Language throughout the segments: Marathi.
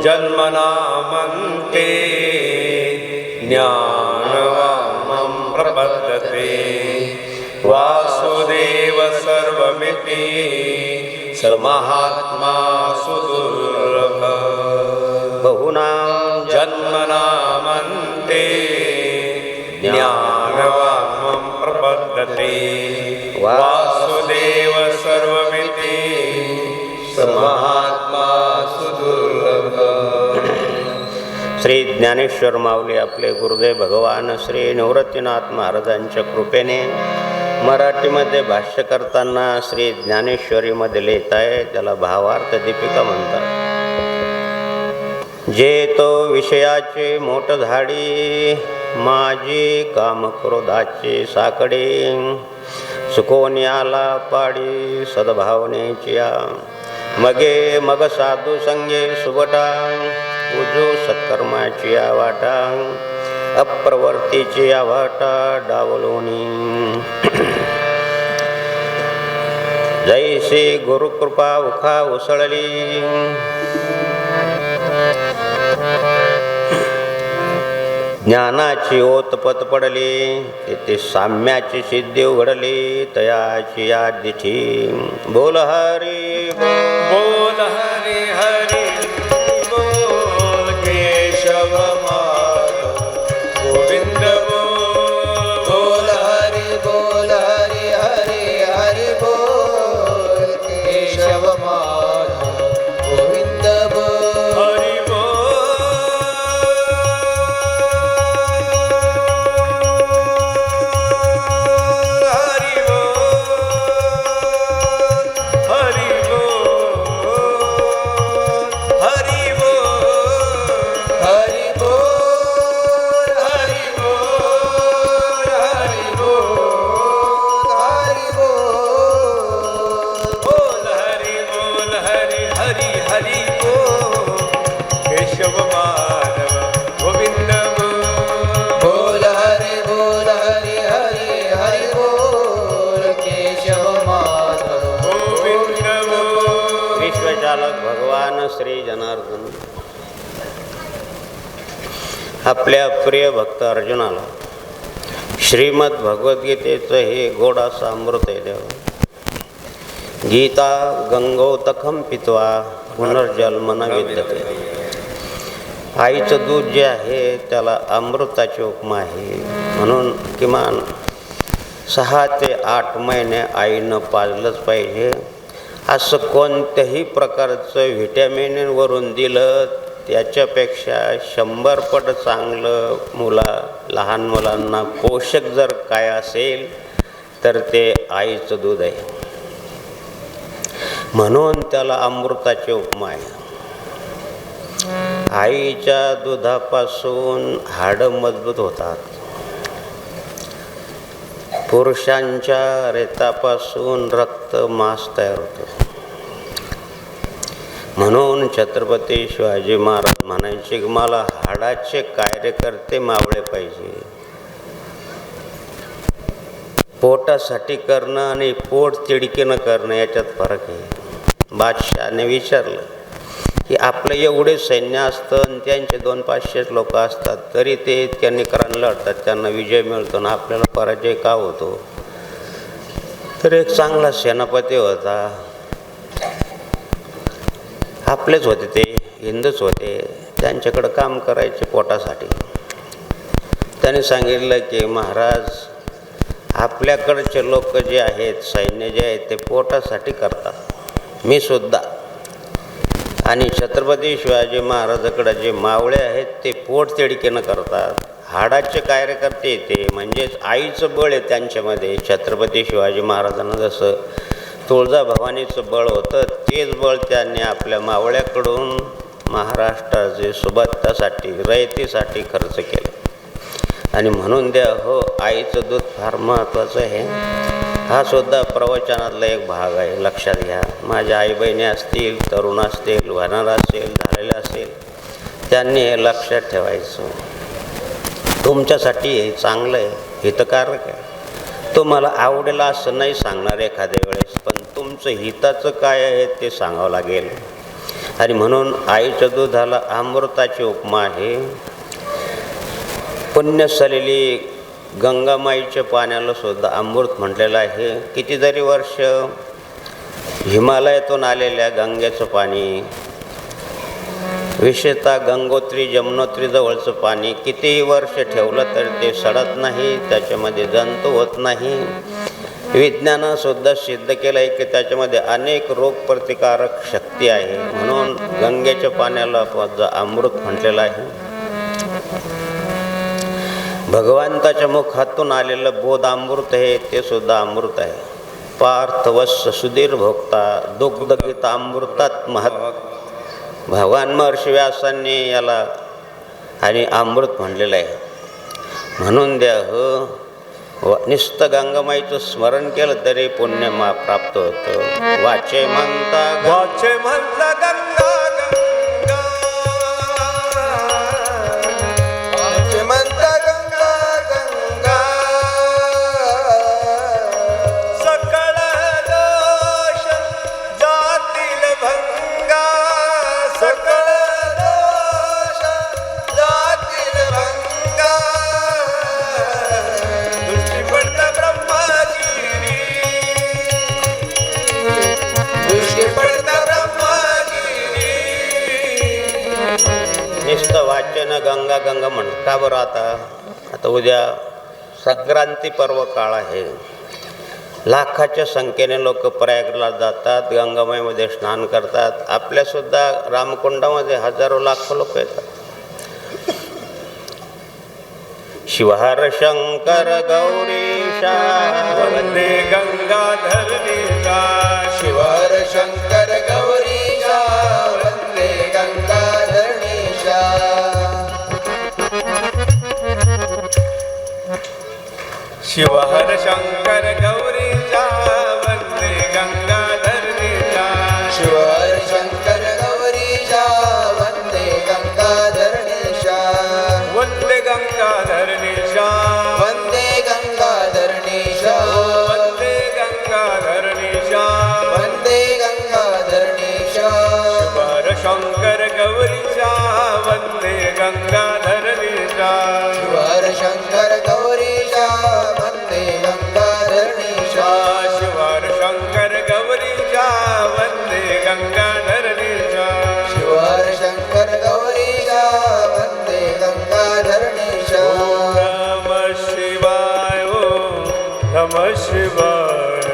जन्मनामन्ते ज्ञानवामं प्रपद्यते वासुदेव सर्वमिति स महात्मा सुदुर्लभ बहुनां जन्मनामन्ते ज्ञानवामं प्रपद्यते वासुदेव सर्वमिति स महात्मा सुदुर्लभ. श्री ज्ञानेश्वर माऊली आपले गुरुदेव भगवान श्री निवृत्तीनाथ महाराजांच्या कृपेने मराठीमध्ये भाष्य करताना श्री ज्ञानेश्वरीमध्ये लिहित आहे. त्याला भावार्थ दीपिका म्हणतात. जे तो विषयाचे मोठ झाडी माझी काम क्रोधाची साकडे सुकोनी आला पाडी सद्भावनेची मगे मग साधू संगे सुबटा उजू सत्कर्माची वाटा अप्रवर्तीची वाटा डावलोनी जैसे गुरुकृपा उखा उसळली ज्ञानाची ओतपत पडली तेथे साम्याची सिद्धी उघडली तयाची याद दिठी बोल हरी बोल हरी हरी बोल केशव माधव गोविंद बोल हरी हरी हरी बोल केशव माधव गोविंद बोल हरि भगवान श्री जनार्दन आपल्या प्रिय भक्त अर्जुनाला श्रीमद भगवद्गीतेचं हे गोड असं अमृत आहे. देव गीता गंगोतखम पित्वा पुनर्जन्म न विद्यते. आईचं दूध जे आहे त्याला अमृताची उपमा आहे. म्हणून किमान 6 ते 8 महिने आईनं पाजलंच पाहिजे. असं कोणत्याही प्रकारचं व्हिटॅमिनवरून दिलं त्याच्यापेक्षा 100 पट चांगलं लहान मुलांना पोषक जर काय असेल तर ते आईचं दूध आहे. म्हणून त्याला अमृताची उपमा आहे. आईच्या दुधापासून हाडं मजबूत होतात. पुरुषांच्या रेतापासून रक्त मांस तयार होतं. म्हणून छत्रपती शिवाजी महाराज म्हणायचे की मला हाडाचे कार्यकर्ते मावळे पाहिजे. पोटासाठी करणं आणि पोट तिडकीनं करणं याच्यात फरक आहे. बादशहाने विचारलं की आपलं एवढे सैन्य असतं आणि त्यांचे 200-500 लोक असतात तरी ते इतक्या निकरानं लढतात, त्यांना विजय मिळतो ना आपल्याला पराजय का होतो? तर एक चांगला सेनापती होता, आपलेच होते, ते हिंदूच होते, त्यांच्याकडं काम करायचे पोटासाठी. त्याने सांगितलं की महाराज आपल्याकडचे लोक जे आहेत, सैन्य जे आहेत ते पोटासाठी करतात, मी सुद्धा. आणि छत्रपती शिवाजी महाराजाकडे जे मावळे आहेत ते पोट तिडकीनं करतात, हाडाचे कार्यकर्ते ते, म्हणजेच आईचं बळ आहे त्यांच्यामध्ये. छत्रपती शिवाजी महाराजांना जसं तुळजाभवानीचं बळ होतं तेच बळ त्यांनी आपल्या मावळ्याकडून महाराष्ट्राचे सुबत्तासाठी रयतेसाठी खर्च केलं. आणि म्हणून द्या हो, आईचं दूध फार महत्त्वाचं आहे. हा सुद्धा प्रवचनातला एक भाग आहे, लक्षात घ्या. माझ्या आई बहिणी असतील, तरुण असतील, वाहणार असेल, झालेलं असेल, त्यांनी हे लक्षात ठेवायचं. तुमच्यासाठी हे चांगलं आहे, हितकारक आहे. तुम्हाला आवडेल असं नाही सांगणार एखाद्या वेळेस, पण तुमचं हिताचं काय आहे ते सांगावं लागेल. आणि म्हणून आईच्या दुधाला अमृताची उपमा आहे. पुण्यसलेली गंगामाईच्या पाण्याला सुद्धा अमृत म्हटलेलं आहे. कितीतरी वर्ष हिमालयातून आलेल्या गंगेचं पाणी, विशेषतः गंगोत्री जमुनोत्री जवळचं पाणी कितीही वर्ष ठेवलं तर ते सडत नाही, त्याच्यामध्ये जंतू होत नाही. विज्ञानासुद्धा सिद्ध केलं आहे की त्याच्यामध्ये अनेक रोगप्रतिकारक शक्ती आहे. म्हणून गंगेच्या पाण्याला अमृत म्हटलेलं आहे. भगवंताच्या मुखातून आलेलं बोधामृत आहे, ते सुद्धा अमृत आहे. पार्थवस्य सुधीर भोक्ता दुग्धगीतामृतात महत्. भगवान महर्षी व्यासांनी याला आणि अमृत म्हणलेलं आहे. म्हणून नुसतं गंगामाईचं स्मरण केलं तरी पुण्य प्राप्त होतं. वाचे म्हणता वाचे म्हणता गंगा गंगा, वाचे म्हणता गंगा गंगा, सकळ दोष जातील भंगा, सकळ दोष जातील भंगा. दृष्टी पडता ब्रह्मागिरी, दृष्टी पडता ब्रह्मागिरी. नुसतं वाचन गंगा गंगा म्हण का बरं? आता उद्या संक्रांती पर्व काळ आहे. लाखाच्या संख्येने लोक प्रयागला जातात, गंगामाईमध्ये स्नान करतात. आपल्यासुद्धा रामकुंडामध्ये हजारो लाखो लोक येतात. शिवहर शंकर गौरीशा वंदे गंगाधरणीशा, शिवहर शंकर गौरीशा, वंदे गंगाधरणीशा. शिवहर शंकर गौरीशा, वंदे गंगाधरणीशा, शिवहर शंकर गौरीशा, वंदे गंगाधरणीशा. वंदे गंगाधरणीशा, वंदे गंगाधरणीशा, वंदे गंगाधरणीशा, वंदे गंगाधरणीशा. शिवहर शंकर गौरीशा, वंदे गंगाधरणीशा, शिवहर शंकर गौरीशा, वंदे गंगाधरणीशा. शिवहर शंकर गौरीशा, वंदे गंगाधरणीशा. शिवहर शंकर गौरीशा, वंदे गंगाधरणीशा. नमः शिवाय, ओम नमः शिवाय,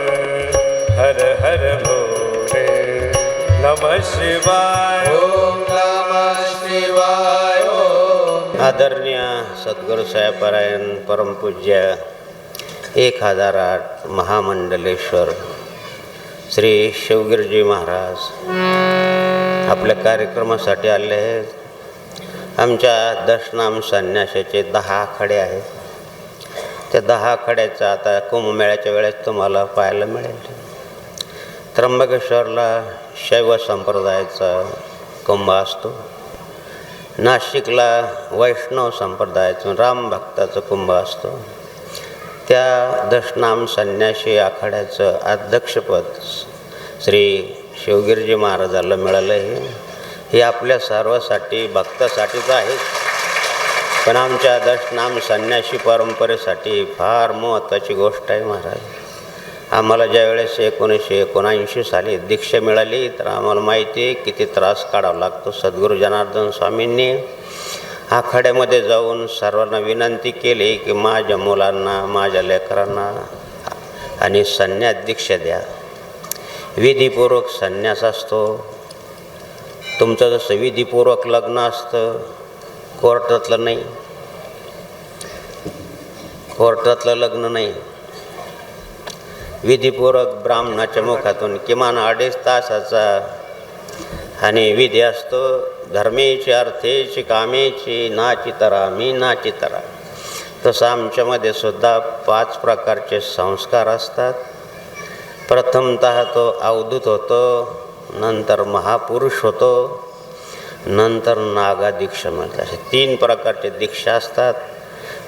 हर हर भोले नमः शिवाय. ओम नमः शिवाय. ओम. आदरणीय सद्गुरू साहेबपरायण परमपूज्य 1008 महामंडलेश्वर श्री शिवगिरीजी महाराज आपल्या कार्यक्रमासाठी आले आहेत. आमच्या दशनाम संन्यासाचे 10 आखाडे आहेत. त्या 10 आखाड्याचं आता कुंभमेळ्याच्या वेळेस तुम्हाला पाहायला मिळेल. त्र्यंबकेश्वरला शैव संप्रदायाचा कुंभ असतो. नाशिकला वैष्णव संप्रदायाचं रामभक्ताचं कुंभ असतो. त्या दशनाम संन्यासी आखाड्याचं अध्यक्षपद श्री शिवगिरीजी महाराजाला मिळालं आहे. हे आपल्या सर्वासाठी भक्तासाठीच आहे, पण आमच्या दशनाम संन्यासी परंपरेसाठी फार महत्त्वाची गोष्ट आहे. महाराज, आम्हाला ज्यावेळेस 1979 साली दीक्षा मिळाली तर आम्हाला माहिती आहे किती त्रास काढावा लागतो. सद्गुरू जनार्दन स्वामींनी आखाड्यामध्ये जाऊन सर्वांना विनंती केली की माझ्या मुलांना, माझ्या लेकरांना आणि संन्यास दीक्षा द्या. विधीपूर्वक संन्यास असतो. तुमचं जसं विधीपूर्वक लग्न असतं, कोर्टातलं नाही. कोर्टातलं लग्न नाही. विधीपूर्वक ब्राह्मणाच्या मुखातून किमान 2.5 तासाचा आणि विधी असतो. धर्मेची, अर्थेची, कामेची, नाची तरा मी नाची तरा. तसं आमच्यामध्ये सुद्धा 5 प्रकारचे संस्कार असतात. प्रथमतः तो अवधूत होतो, नंतर महापुरुष होतो, नंतर नागा दीक्षा मिळते. असे 3 प्रकारचे दीक्षा असतात.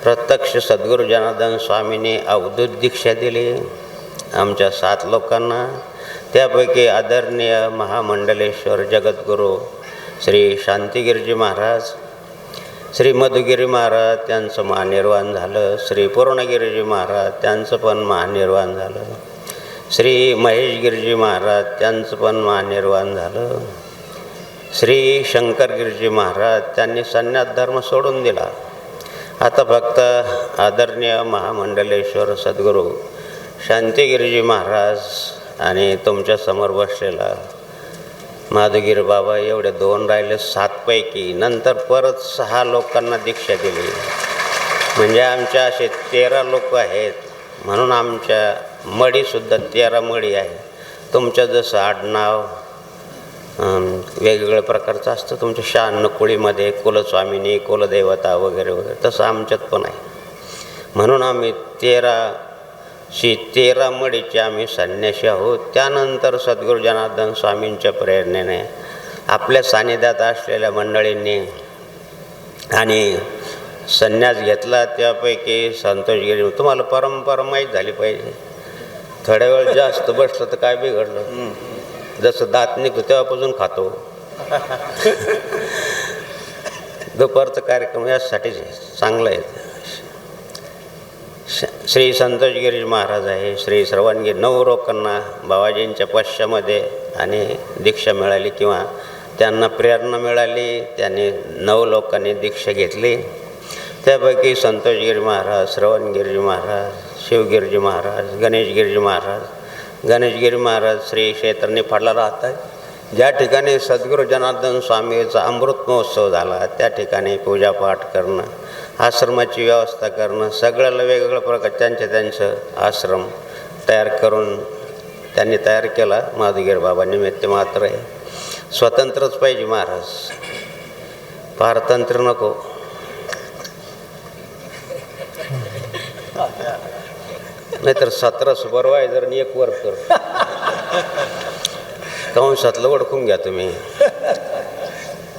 प्रत्यक्ष सद्गुरू जनार्दन स्वामींनी अवधूत दीक्षा दिली आमच्या 7 लोकांना. त्यापैकी आदरणीय महामंडलेश्वर जगद्गुरू श्री शांतिगिरीजी महाराज, श्री मधुगिरी महाराज त्यांचं महानिर्वाण झालं, श्री पूर्णगिरीजी महाराज त्यांचं पण महानिर्वाण झालं, श्री महेशगिरीजी महाराज त्यांचं पण महानिर्वाण झालं, श्री शंकरगिरीजी महाराज त्यांनी संन्यास धर्म सोडून दिला. आता फक्त आदरणीय महामंडलेश्वर सद्गुरू शांतिगिरीजी महाराज आणि तुमच्यासमोर बसलेला माधुगिरी बाबा एवढे 2 राहिले 7 पैकी. नंतर परत 6 लोकांना दीक्षा दिली. म्हणजे आमच्या असे 13 लोक आहेत. म्हणून आमच्या मडीसुद्धा 13 मडी आहे. तुमचं जसं आडनाव वेगवेगळ्या प्रकारचं असतं तुमच्या 96 कुळीमध्ये कुलस्वामिनी कुलदेवता वगैरे वगैरे, तसं आमच्यात पण आहे. म्हणून आम्ही 13 मडीचे आम्ही संन्यासी आहोत. त्यानंतर सद्गुरू जनार्दन स्वामींच्या प्रेरणेने आपल्या सानिध्यात असलेल्या मंडळींनी आणि संन्यास घेतला. त्यापैकी संतोषगिरी, तुम्हाला परंपरा माहीत झाली पाहिजे. थोड्या वेळ जास्त बसलं तर काय बिघडलं, जसं दात निघतो तेव्हापासून खातो. दुपारचा कार्यक्रम यासाठीच चांगला आहे. श्री संतोषगिरी महाराज आहे. श्री सर्वांगी 9 लोकांना बाबाजींच्या पश्चामध्ये आणि दीक्षा मिळाली किंवा त्यांना प्रेरणा मिळाली. त्यांनी 9 लोकांनी दीक्षा घेतली. त्यापैकी संतोषगिरी महाराज, श्रवणगिरी महाराज, शिवगिरीजी महाराज, गणेशगिरीजी महाराज. गणेशगिरी महाराज श्री क्षेत्रनी फाडला राहतात. ज्या ठिकाणी सद्गुरू जनार्दन स्वामीचा अमृत महोत्सव झाला त्या ठिकाणी पूजापाठ करणं, आश्रमाची व्यवस्था करणं, सगळ्याला वेगवेगळ्या प्रकार त्यांचं आश्रम तयार करून त्यांनी तयार केला. माधुगिरी बाबा निमित्त मात्र आहे. स्वतंत्रच पाहिजे महाराज, पारतंत्र नको. नाहीतर 17 सुपरवायझर आणि 1 वर्कर कंसातलं ओळखून घ्या तुम्ही.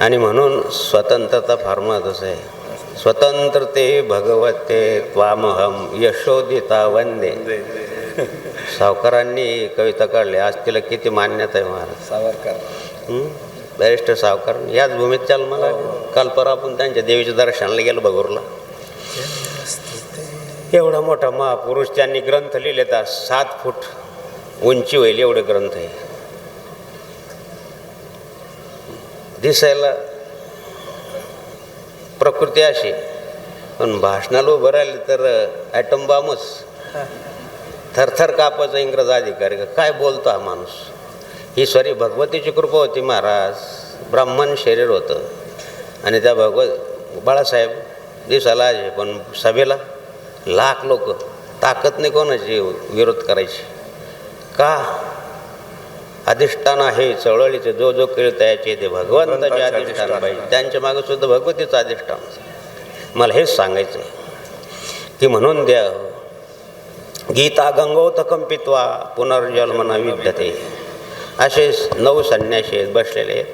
आणि म्हणून स्वतंत्रता फार महत्त्वाचं आहे. स्वतंत्रते भगवते त्वामहम यशोदिता वंदे. सावकारांनी कविता काढली, आज तिला किती मान्यता आहे महाराज. सावरकर बॅरिस्टर सावकार याच भूमीत चाल. मला काल परवा आपण त्यांच्या देवीच्या दर्शनाला गेलो भगूरला. एवढा मोठा महापुरुष त्यांनी ग्रंथ लिहिले तर 7 फूट उंची होईल एवढे ग्रंथ आहे. दिसायला प्रकृती अशी, पण भाषणाला उभं राहिले तर ॲटम बॉम्बच. थरथर कापायचा इंग्रज अधिकारी. काय बोलतो हा माणूस. ही सारी भगवतीची कृपा होती महाराज. ब्राह्मण शरीर होतं आणि त्या बाळासाहेब दिसायला आहे, पण सभेला लाख लोक. ताकद नाही कोणाची विरोध करायची. का अधिष्ठान आहे चळवळीचे. जो जो केलं त्याचे ते भगवंताचे अधिष्ठान पाहिजे. त्यांच्या मागे सुद्धा भगवतीचं अधिष्ठान. मला हेच सांगायचं आहे की म्हणून द्या गीता गंगोत कंपित्वा पुनर्जन्मना विद्यते. असे 9 संन्यासी आहेत बसलेले आहेत.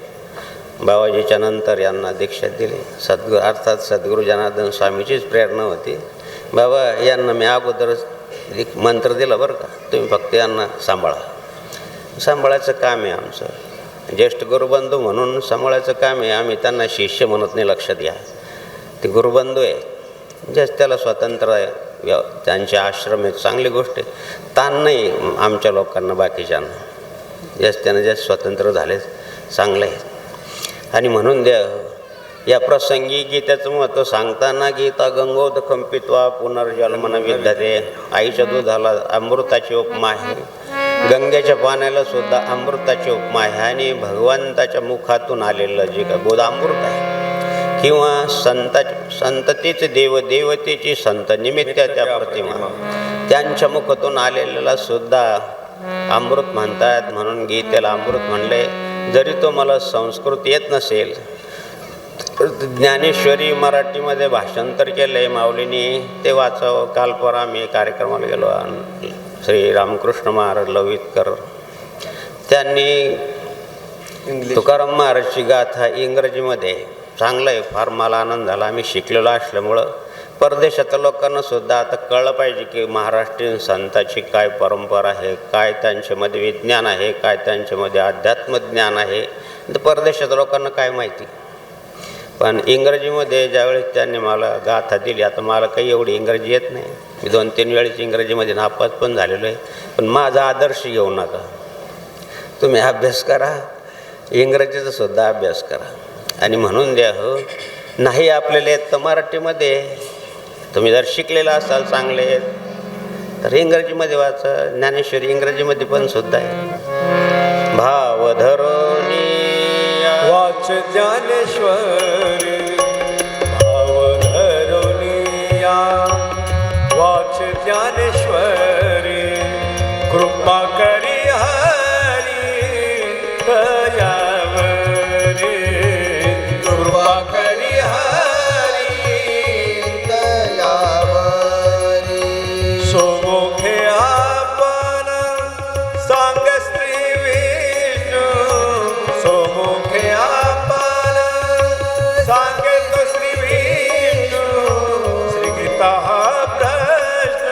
बाबाजीच्या नंतर यांना दीक्षा दिली. सद्गुरू अर्थात सद्गुरू जनार्दन स्वामीचीच प्रेरणा होती. बाबा यांना मी अगोदरच एक मंत्र दिला बरं का, तुम्ही फक्त यांना सांभाळा. सांभाळायचं काम आहे आमचं. ज्येष्ठ गुरुबंधू म्हणून सांभाळायचं काम आहे. आम्ही त्यांना शिष्य म्हणत नाही, लक्षात घ्या. ते गुरुबंधू आहे. जस त्याला स्वतंत्र आहे, त्यांचे आश्रम आहेत, चांगली गोष्ट आहे. ताण नाही आमच्या लोकांना बाकीच्यांना. जस त्यानं जास्त स्वतंत्र झाले चांगलं आहे. आणि म्हणून द्या या प्रसंगी गीतेचं महत्त्व सांगताना गीता गंगोत कंपित्वा पुनर्जन्मना विद्यते. आईच्या दुधाला अमृताची उपमा आहे. गंगेच्या पाण्याला सुद्धा अमृताची उपमा आहे. आणि भगवंताच्या मुखातून आलेलं जे का गोदामृत आहे किंवा संततीचे देव देवतेची संत निमित्त त्या प्रतिमा त्यांच्या मुखातून आलेल्याला सुद्धा अमृत म्हणतात. म्हणून गीतेला अमृत म्हणले. जरी तो मला संस्कृत येत नसेल, ज्ञानेश्वरी मराठीमध्ये भाषांतर केलं आहे माऊलींनी, ते वाचावं. काल परवा आम्ही कार्यक्रमाला गेलो. श्री रामकृष्ण महाराज लवितकर त्यांनी तुकाराम महाराजची गाथा इंग्रजीमध्ये चांगलं आहे. फार मला आनंद झाला. आम्ही शिकलेलो असल्यामुळं परदेशातल्या लोकांना सुद्धा आता कळलं पाहिजे की महाराष्ट्रीयन संतांची काय परंपरा आहे, काय त्यांच्यामध्ये विज्ञान आहे, काय त्यांच्यामध्ये अध्यात्मज्ञान आहे. तर परदेशातल्या लोकांना काय माहिती. पण इंग्रजीमध्ये ज्यावेळेस त्यांनी मला गाथा दिली, आता मला काही एवढी इंग्रजी येत नाही, मी 2-3 वेळेस इंग्रजीमध्ये नापास पण झालेलो आहे. पण माझा आदर्श घेऊ नका, तुम्ही अभ्यास करा, इंग्रजीचा सुद्धा अभ्यास करा. आणि म्हणून द्या हो, नाही आपल्याला येत तर मराठीमध्ये, तुम्ही जर शिकलेला असाल चांगले तर इंग्रजीमध्ये वाचा. ज्ञानेश्वरी इंग्रजीमध्ये पण सुद्धा आहे. भाव धरोनी वाच ज्ञानेश्वरी, भाव धरुनिया वाच ज्ञानेश्वरी, कृपा करी हरी दयावरी, कृपा करी हरी दयावरी. सोमुखे आपण सांग श्री विष्णू, सोमुखे आपण सांगे तो श्री विष्णू, श्री गीता हा प्रश्न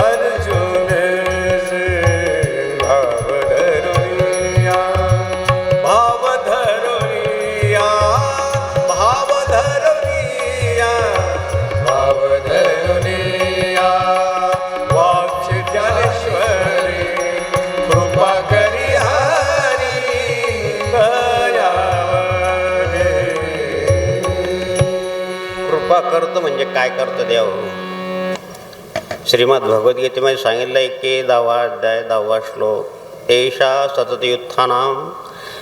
अर्जुन से भाव धरुनिया, भाव धरुनिया, भाव धरुनिया, भाव धरुनिया वाच ज्ञानेश्वरी, कृपा करी हरी दयावरी. कृपा करतो म्हणजे काय करतो देव. श्रीमद भगवद्गीतेमध्ये सांगितलं आहे की 10वा अध्याय 10वा श्लोक, एषा सततयुत्थानां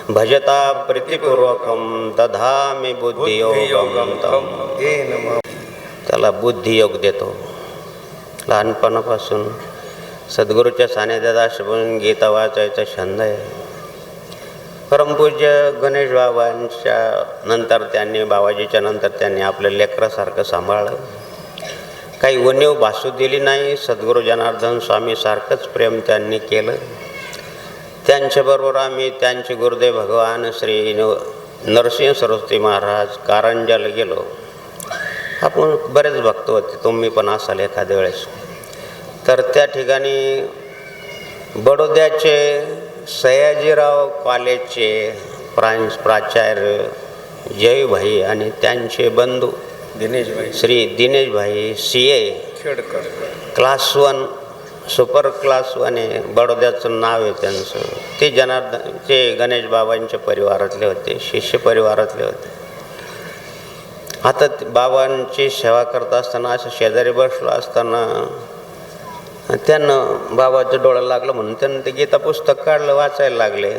भजता प्रीतिपूर्वकं दधामि बुद्धियोगं तम. त्याला बुद्धियोग देतो. लहानपणापासून सद्गुरूच्या सानिध्यात आश्रमून गीता वाचायचा छंद आहे. परमपूज्य गणेश बाबांच्या नंतर त्यांनी, बाबाजीच्या नंतर त्यांनी आपल्या लेकरासारखं सांभाळलं. काही उणीव भासू दिली नाही. सद्गुरू जनार्दन स्वामीसारखंच प्रेम त्यांनी केलं. त्यांच्याबरोबर आम्ही त्यांचे गुरुदेव भगवान श्री नरसिंह सरस्वती महाराज कारंजाला गेलो. आपण बरेच भक्त होते, तुम्ही पण असाल एखाद्या वेळेस. तर त्या ठिकाणी बडोद्याचे सयाजीराव कॉलेजचे प्राचार्य जयभाई आणि त्यांचे बंधू Dineshbhai Shri Dineshbhai CA Khedkar, class 1 super class 1 आहे, बडोद्याचं नाव आहे त्यांचं. ते जनार्दनचे गणेश बाबांच्या परिवारातले होते, शिष्य परिवारातले होते. आता बाबांची सेवा करत असताना असं शेजारी बसलो असताना त्यांना बाबाचं डोळं लागलं म्हणून त्यांनी ते गीता पुस्तक काढलं, वाचायला लागले.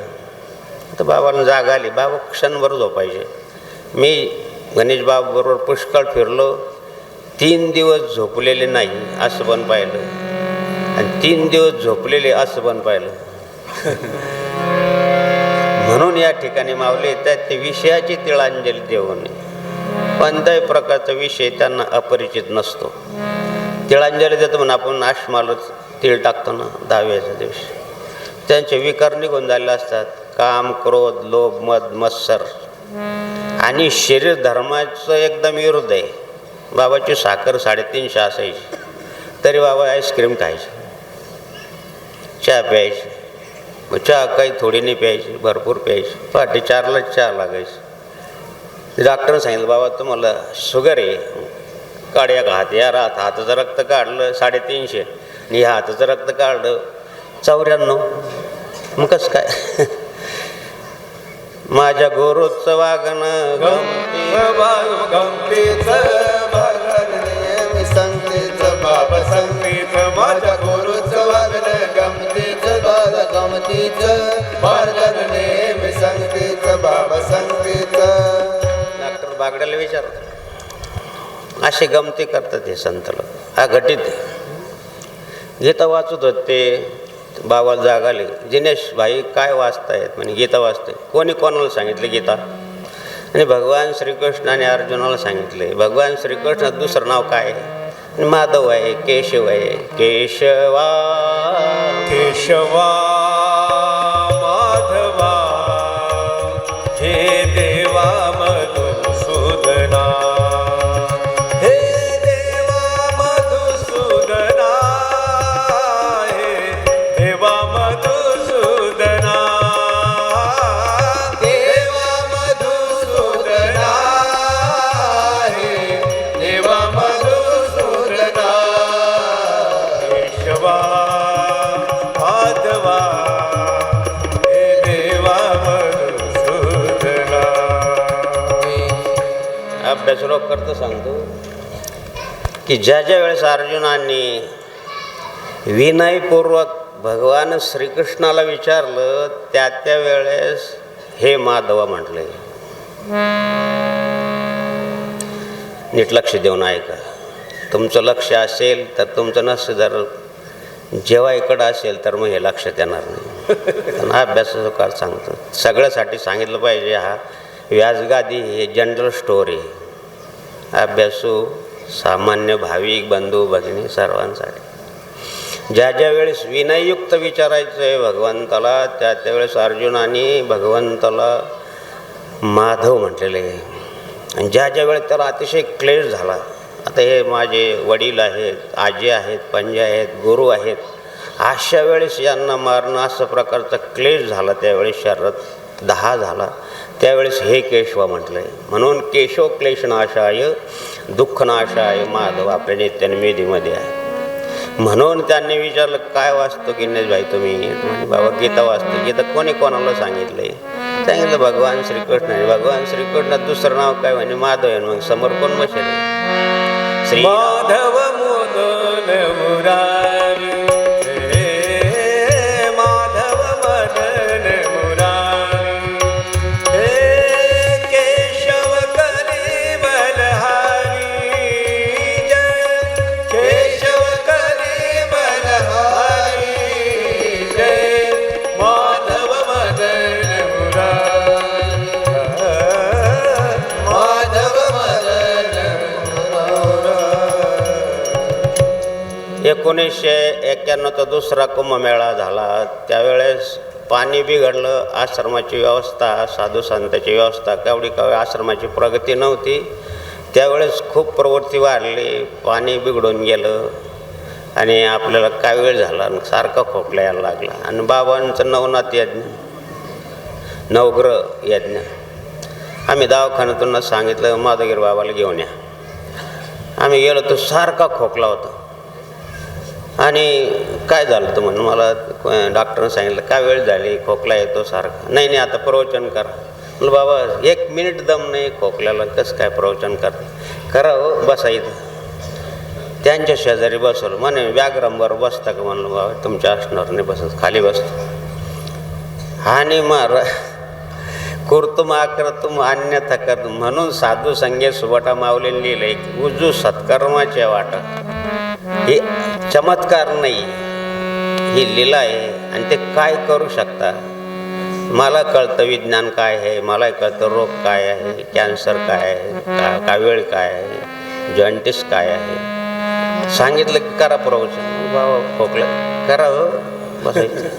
तर बाबांना जाग आली. बाबा क्षणभर झोपायचे. मी गणेश बाबाबरोबर पुष्कळ फिरलो. 3 दिवस झोपलेले नाही असं पण पाहिलं, आणि 3 दिवस झोपलेले असं पण पाहिलं. म्हणून या ठिकाणी मावले येतात ते विषयाची तिळांजली देऊ नये. कोणत्याही प्रकारचा विषय त्यांना अपरिचित नसतो. तिळांजली देतो म्हणून आपण आश्माला तीळ टाकतो ना 10व्याच्या दिवशी. त्यांचे विकार निघून झालेले असतात. काम, क्रोध, लोभ, मद, मत्सर आणि शरीर धर्माचं एकदम विरुद्ध आहे. बाबाची साखर 350 असायची, तरी बाबा आईस्क्रीम खायचे, चहा प्यायचे. मग चहा काही थोडी नाही प्यायची, भरपूर प्यायची. पहाटे 4ला चहा लागायची. डॉक्टरने सांगितलं बाबा तुम्हाला शुगर आहे, काढ्या हात, या हाताचं रक्त काढलं 350 आणि ह्या हाताचं रक्त काढलं 94. मग कसं काय? माझ्या गुरुचं वागणं गमतीचं भागन नेहमी संगतीचं बाबा संगीत. माझ्या गुरुचं वागणं गमतीचं, दादा गमतीचं भागन नेहमी संगतीचं बाबा संगीत. डॉक्टर बागड्याला विचार, असे गमती करतात हे संत लोक. हा घटित गीता वाचत होते. बाबाला जाग आली. दिनेश भाई काय वाचतायत? म्हणे गीता वाचते. कोणी कोणाला सांगितले गीता? आणि भगवान श्रीकृष्णाने अर्जुनाला सांगितले. भगवान श्रीकृष्ण दुसरं नाव काय आहे? माधव आहे, केशव आहे. केशवा केशवा माधवा हे देवा मधुसूदना, हे अभ्यासलोक करता सांगतो की ज्या ज्या वेळेस अर्जुनांनी विनयपूर्वक भगवान श्रीकृष्णाला विचारलं त्या वेळेस हे माधवा म्हटले. नीट लक्ष देऊन ऐका. तुमचं लक्ष असेल तर तुमचं नस जर जेव्हा इकडं असेल तर मग हे लक्षात येणार नाही. पण हा अभ्यासकार सांगतो सगळ्यासाठी सांगितलं पाहिजे. हा व्यासगादी हे जनरल स्टोर आहे. अभ्यासू सामान्य भाविक बंधू भगिनी सर्वांसाठी. ज्या ज्या वेळेस विनययुक्त विचारायचं आहे भगवंताला त्यावेळेस अर्जुनाने भगवंताला माधव म्हटलेले आहे. आणि ज्या ज्या वेळेस त्याला अतिशय क्लेश झाला, आता हे माझे वडील आहेत, आजी आहेत, पंजे आहेत, गुरु आहेत, अशा वेळेस यांना मारणं असं प्रकारचा क्लेश झाला, त्यावेळेस शरीरात दाह झाला, त्यावेळेस हे केशवा म्हटलं आहे. म्हणून केशव क्लेशनाशाय दुःखनाशाय माधव आपल्या नित्यनिमितीमध्ये आहे. म्हणून त्यांनी विचारलं काय वाचतो गिन्नेश भाई तुम्ही? म्हणजे बाबा गीता वाचतो. गीता कोणी कोणाला सांगितलंय? सांगितलं भगवान श्रीकृष्ण. भगवान कृष्ण दुसरं नाव काय म्हणजे माधव आहे. मग समोर कोण बसेल? श्री माधव मोदन मुरारी हे माधव मदन मुरारी हे केशव करी बलहारी जय केशव करी बलहारी जय माधव मदन मुरारी माधव मदन 1991चा दुसरा कुंभमेळा झाला. त्यावेळेस पाणी बिघडलं. आश्रमाची व्यवस्था, साधू संतांची व्यवस्था केवढी आश्रमाची प्रगती नव्हती. त्यावेळेस खूप प्रवृत्ती वाढली, पाणी बिघडून गेलं आणि आपल्याला काय वेळ झाला, सारखा खोकला यायला लागला. आणि बाबांचं नवनाथ यज्ञ, नवग्रह यज्ञ, आम्ही दवाखान्यातून सांगितलं माधवगिरी बाबाला घेऊन या. आम्ही गेलो तो सारखा खोकला होता. आणि काय झालं तर म्हणून मला डॉक्टरनं सांगितलं काय वेळ झाली, खोकला येतो सारखा. नाही नाही आता प्रवचन करा. म्हणलं बाबा 1 मिनिट दम नाही खोकल्याला, कसं काय प्रवचन करा हो, बसा इथं. त्यांच्या शेजारी बसवलं. म्हणे व्याघ्रांबरोबर बसता का? म्हणलं बाबा तुमच्या असणार नाही बसत, खाली बसतो. आणि मार कुर्तुम आक्रतुम अन्यथा कर म्हणून साधू संगे सुबटा माऊलीने लिहिलंय की उजू सत्कर्माच्या वाटा. हे चमत्कार नाही, ही लीला आहे. आणि ते काय करू शकता? मला कळतं विज्ञान काय आहे, मला कळतं रोग काय आहे, कॅन्सर काय आहे, कावीळ काय आहे, जॉइंटिस काय आहे. सांगितलं की करा प्रवचन. बाबा खोकलं करा हो, बसायचं.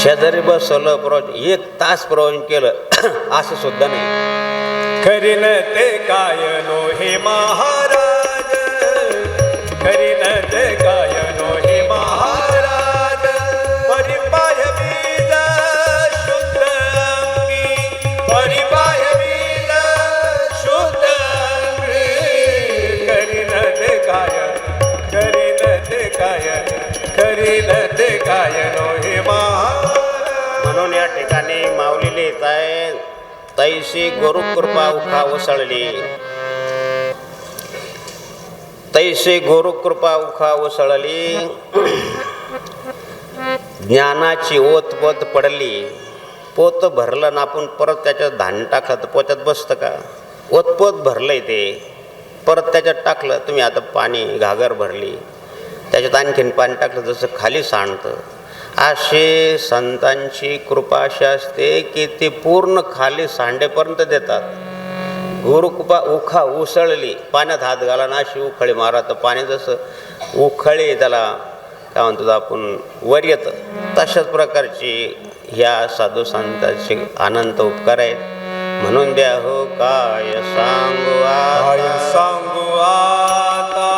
शेजारी बसवलं प्रवचन, 1 तास प्रवचन केलं असं सुद्धा नाही. करीन ते गायनो हे महाराज, करीन ते गायनो हे महाराज, परिपाय बीज शुद्ध अंगी, परिपाय बीज शुद्ध अंगी. करीन ते गायन, करीन ते गायन, करीन ते गायनो हे महाराज. म्हणून या ठिकाणी माऊली लिहित आहे तैसी गुरुकृपा उखा उसळली, तैसे गुरुकृपा उखा उसळली. ज्ञानाची ओतपोत पडली. पोत भरलं ना आपण परत त्याच्यात धान्य टाकलं पोत्यात बसतं का? ओतपोत भरलंय ते, परत त्याच्यात टाकलं तुम्ही. आता पाणी घागर भरली, त्याच्यात आणखीन पाणी टाकलं जसं खाली सांडतं. अशी संतांची कृपा अशी असते की ती पूर्ण खाली सांडेपर्यंत देतात. गुरुकृपा उखा उसळली, पाण्यात हात घाला ना अशी उखळी मारा तर पाणी जसं उखळी त्याला काय म्हणतो आपण वर येतं, तशाच प्रकारची ह्या साधू संतांची अनंत उपकार आहेत. म्हणून द्या हो काय सांगू काय आता, सांगू आता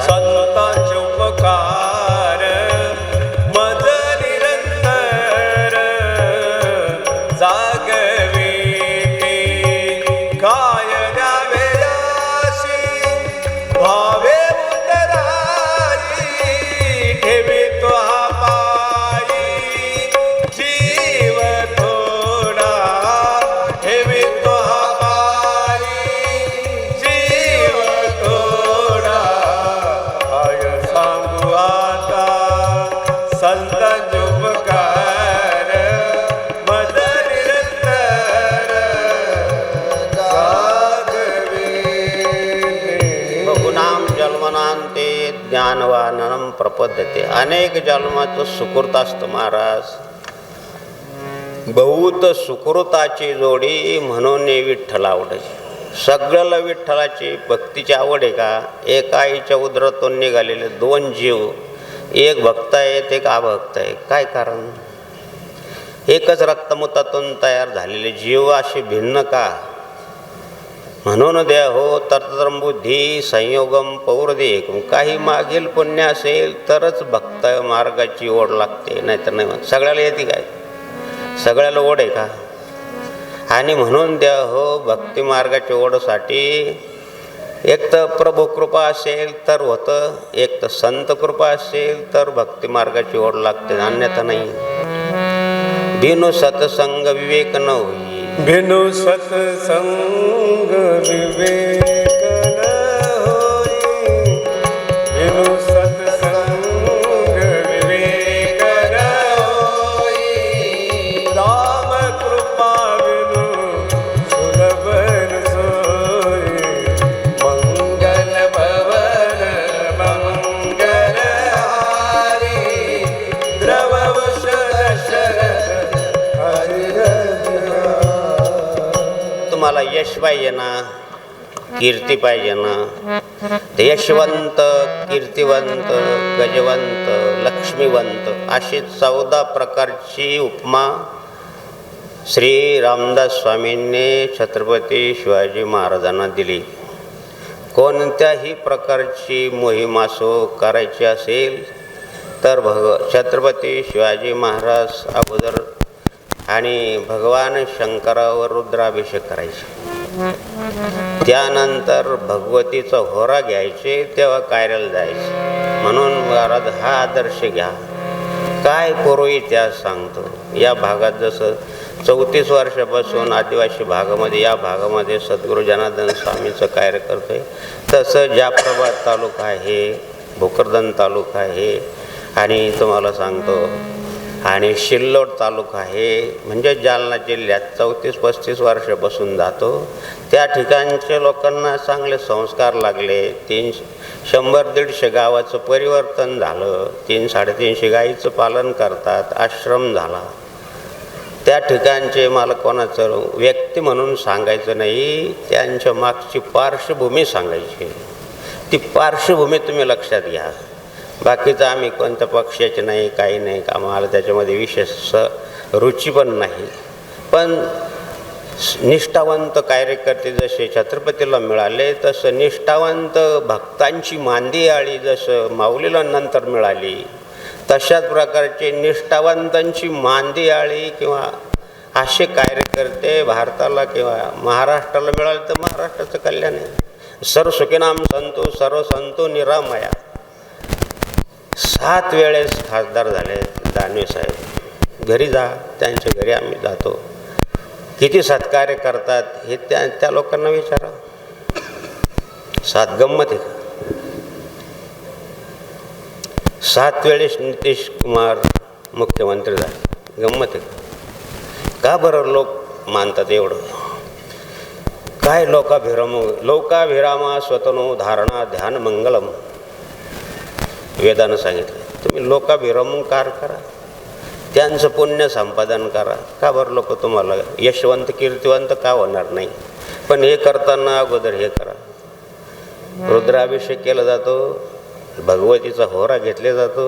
संतांचे उपकार मज निरंतर जागवी. काय द्यावे याशी भावे उतराई, ठेवी तो हा पायी जीव थोडा, ठेवी तो हा पायी मानवाननं प्रपद्यते. अनेक जन्माचं सुकृत असतं महाराज. बहुत सुकृताची जोडी म्हणून विठ्ठल आवडायची. सगळ्याला विठ्ठलाची भक्तीची आवड आहे का? एका आईच्या उदरातून निघालेले दोन जीव, एक भक्त आहेत एक अभक्त आहे. काय कारण? एकच रक्तमुतातून तयार झालेले जीव असे भिन्न का? म्हणून द्या हो तत्रम बुद्धी संयोगम पौर्देकम. काही मागील पुण्य असेल तरच भक्त मार्गाची ओढ लागते, नाहीतर नाही. सगळ्याला येते काय? सगळ्याला ओढ आहे का? आणि म्हणून द्या हो भक्ती मार्गाच्या ओढसाठी एक तर प्रभू कृपा असेल तर होतं, एक तर संत कृपा असेल तर भक्ती मार्गाची ओढ लागते, अन्यथा नाही. बिनु सत्संग विवेक न होई. बिनु सत्संग विवेक न होई. बिनु सत्संग विवेक न होई. राम कृपा बिनु सुलभ न सोई. मंगल भवन मंगल हारी. द्रववश दशरथ तुम्हाला यश पाहिजे ना, कीर्ती पाहिजे ना, ते यशवंत, कीर्तिवंत, गजवंत, लक्ष्मीवंत अशी 14 प्रकारची उपमा श्री रामदास स्वामींनी छत्रपती शिवाजी महाराजांना दिली. कोणत्याही प्रकारची मोहीम असो करायची असेल तर छत्रपती शिवाजी महाराज अगोदर आणि भगवान शंकरावर रुद्राभिषेक करायचे, त्यानंतर भगवतीचा होरा घ्यायचे, तेव्हा कार्याला जायचे. म्हणून महाराज हा आदर्श घ्या. काय पूर्व इतिहास सांगतो. या भागात जसं 34 वर्षापासून आदिवासी भागामध्ये, या भागामध्ये सद्गुरू जनार्दन स्वामींचं कार्य करतोय, तसं जाफराबाद तालुका आहे, भोकरदन तालुका आहे, आणि तुम्हाला सांगतो आणि सिल्लोड तालुका आहे. म्हणजे जालना जिल्ह्यात 34-35 वर्षापासून जातो. त्या ठिकाणच्या लोकांना चांगले संस्कार लागले. 100-150 गावाचं परिवर्तन झालं. 300-350 गाईचं पालन करतात. आश्रम झाला. त्या ठिकाणचे मला कोणाचं व्यक्ती म्हणून सांगायचं नाही, त्यांच्या मागची पार्श्वभूमी सांगायची. ती पार्श्वभूमी तुम्ही लक्षात घ्या. बाकीचं आम्ही कोणत्या पक्षाचे नाही, काही नाही, आम्हाला त्याच्यामध्ये विशेष रुची पण नाही. पण निष्ठावंत कार्यकर्ते जसे छत्रपतीला मिळाले, तसं निष्ठावंत भक्तांची मांदी आळी जसं माऊलीला नंतर मिळाली, तशाच प्रकारचे निष्ठावंतांची मांदी आळी किंवा असे कार्यकर्ते भारताला किंवा महाराष्ट्राला मिळाले तर महाराष्ट्राचं कल्याण आहे. सर्व सुखीनाम संतो सर्व संतो निरामया. 7 वेळेस खासदार झाले दानवे साहेब. घरी जा, त्यांच्या घरी आम्ही जातो. किती सत्कार्य करतात हे त्या लोकांना विचारा. 7 गंमत आहे. 7 वेळेस नितीश कुमार मुख्यमंत्री झाले. गंमत आहे का? बरं लोक मानतात एवढं? काय लोकाभिरामा स्वतनो धारणा ध्यान मंगलम वेदानं सांगितलं. तुम्ही लोकाभिरमकार करा, त्यांचं पुण्य संपादन करा. का बरं लोक तुम्हाला यशवंत कीर्तिवंत का होणार नाही? पण हे करताना अगोदर हे करा. रुद्राभिषेक केला जातो, भगवतीचा होरा घेतला जातो,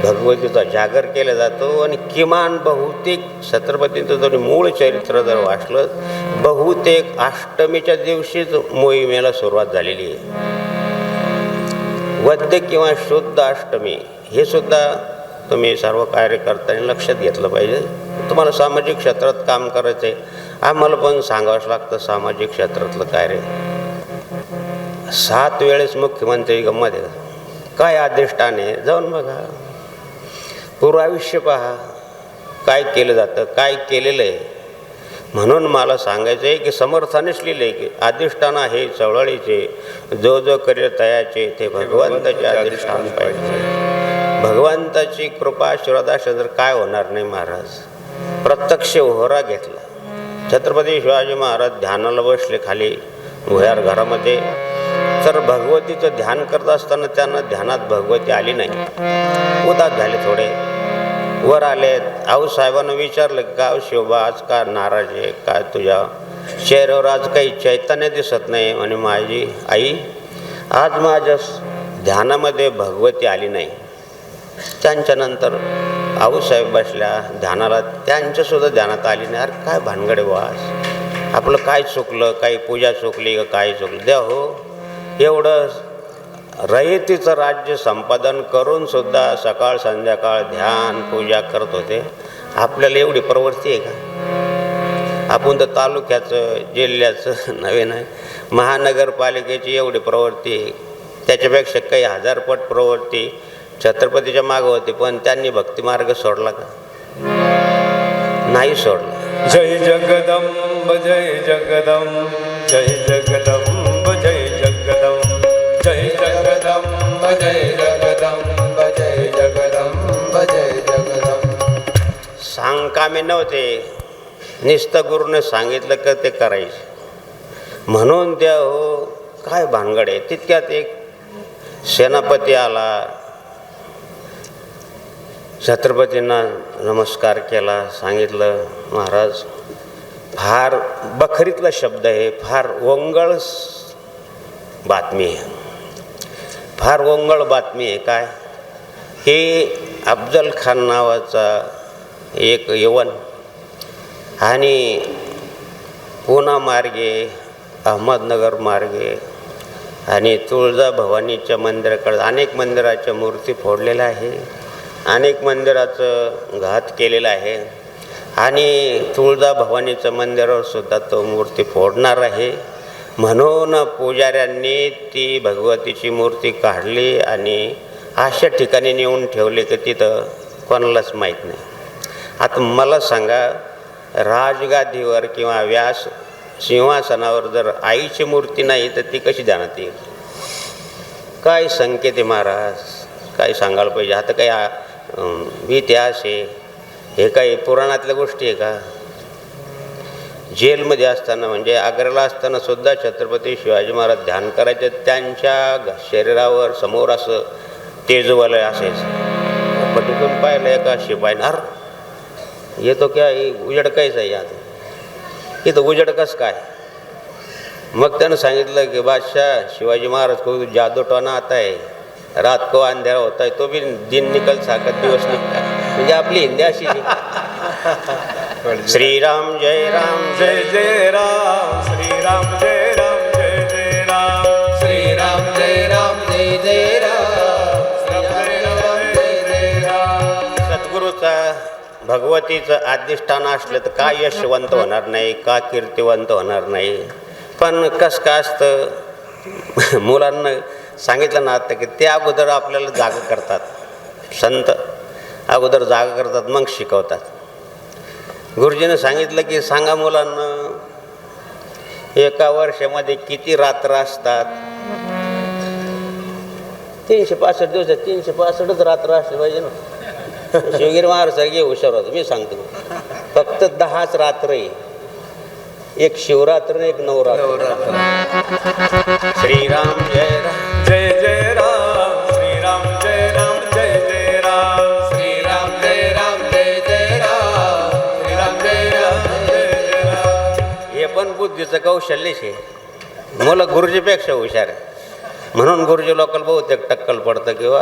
भगवतीचा जागर केला जातो, आणि किमान बहुतेक छत्रपतींचं जर मूळ चरित्र जर वाचलं, बहुतेक अष्टमीच्या दिवशीच मोहिमेला सुरुवात झालेली आहे. वद्य किंवा शुद्ध अष्टमी हे सुद्धा तुम्ही सर्व कार्यकर्त्यांनी लक्षात घेतलं पाहिजे. तुम्हाला सामाजिक क्षेत्रात काम करायचं आहे, आम्हाला पण सांगावंच लागतं सामाजिक क्षेत्रातलं कार्य. 7 वेळेस मुख्यमंत्री गंमत आहे. काय अधिष्ठान आहे? जाऊन बघा, पूर्वायुष्य पहा, काय केलं जातं, काय केलेलं आहे. म्हणून मला सांगायचं आहे की समर्थानेच लिहिलं आहे की अधिष्ठान आहे चळवळीचे, जो जो करेल तयाचे ते भगवंताचे अधिष्ठान पाहिजे. भगवंताची कृपा आशीर्वादाशी जर काय होणार नाही. महाराज प्रत्यक्ष होरा घेतला. छत्रपती शिवाजी महाराज ध्यानाला बसले खाली भुयार घरामध्ये, तर भगवतीचं ध्यान करत असताना त्यांना ध्यानात भगवती आली नाही. उदास झाले थोडे, वर आले. आऊसाहेबांना विचारलं की का शिवबा आज का नाराज आहे, काय तुझ्या चेहऱ्यावर आज काही चैतन्य दिसत नाही. आणि माझी आई, आज माझ्या ध्यानामध्ये भगवती आली नाही. त्यांच्यानंतर आऊसाहेब बसल्या ध्यानाला, त्यांच्यासुद्धा ध्यानात आली नाही. अरे काय भानगडे वास, आपलं काय चुकलं, काही पूजा चुकली का काय चुकलं. द्या हो, एवढं रयतीचं राज्य संपादन करून सुद्धा सकाळ संध्याकाळ ध्यान पूजा करत होते. आपल्याला एवढी प्रवृत्ती आहे का? आपण तर तालुक्याचं जिल्ह्याचं नव्हे नाही, महानगरपालिकेची एवढी प्रवृत्ती आहे. त्याच्यापेक्षा काही हजारपट प्रवृत्ती छत्रपतीच्या मागं होती. पण त्यांनी भक्तिमार्ग सोडला का? नाही सोडला. जय जगदंब जय जगदंब जय जगदंब जय जगदंब जय जगदंब जय जगदंब जय जगदंब जय जगदंब. सांगकामे नव्हते, नुसतं गुरुने सांगितलं का ते करायचे. म्हणून त्या हो काय भानगड आहे. तितक्यात एक सेनापती आला, छत्रपतींना नमस्कार केला. सांगितलं महाराज, फार बखरीतला शब्द आहे, फार ओंगळ बातमी आहे, फार ओंगळ बातमी आहे. काय की अफजल खान नावाचा एक यवन आणि पुणा मार्गे अहमदनगर मार्गे आणि तुळजाभवानीच्या मंदिराकडे अनेक मंदिराच्या मूर्ती फोडलेल्या आहे, अनेक मंदिराचं घात केलेला आहे. आणि तुळजाभवानीच्या मंदिरावर सुद्धा तो मूर्ती फोडणार आहे. म्हणून पुजाऱ्यांनी ती भगवतीची मूर्ती काढली आणि अशा ठिकाणी नेऊन ठेवली की तिथं कोणालाच माहीत नाही. आता मला सांगा, राजगादीवर किंवा व्यास सिंहासनावर जर आईची मूर्ती नाही तर ती कशी ध्यानात येईल? काय संकेत आहे महाराज, काय सांगायला पाहिजे. आता काही इतिहास आहे, हे काही पुराणातल्या गोष्टी आहे का? जेलमध्ये असताना म्हणजे आग्र्याला असताना सुद्धा छत्रपती शिवाजी महाराज ध्यान करायचे. त्यांच्या शरीरावर समोर असं तेजवलय असायचं. पटीतून पाहिलं एका शिपाईनार येतो क्या उजेड कायच आहे आता, इथं उजेड कसं काय? मग त्यानं सांगितलं की बादशाह शिवाजी महाराज को जादू टोना आता है, रात को अंधेरा होता है तो भी दिन निकल साकत दिवस निघता. म्हणजे आपली हिंदी अशी श्रीराम जय राम जय जय राम श्रीराम जय राम जय जय राम श्रीराम जय राम जय जय राम श्रीराम जय जय राम. सद्गुरूचा भगवतीचं अधिष्ठान असलं तर का यशवंत होणार नाही, का कीर्तिवंत होणार नाही. पण कसं काय असतं, मुलांना सांगितलं ना आता की ते अगोदर आपल्याला जागा करतात, संत अगोदर जागा करतात मग शिकवतात. गुरुजीनं सांगितलं की सांगा मुलांना एका वर्षामध्ये किती रात्र असतात? 365 दिवस, 365च रात्र असले पाहिजे ना. शिवगिरी महाराजसारखे हुशार होतं. मी सांगतो फक्त 10च रात्र आहे, एक शिवरात्र एक नवरात्र. श्रीराम जय राम जय जय राम श्रीराम जय राम जय जय राम श्रीराम जय राम जय जय राम श्रीराम जय राम जय जय राम. हे पण बुद्धीचं कौशल्यच आहे. मुलं गुरुजीपेक्षा हुशार आहे. म्हणून गुरुजी लोकल बहुतेक टक्कल पडतं किंवा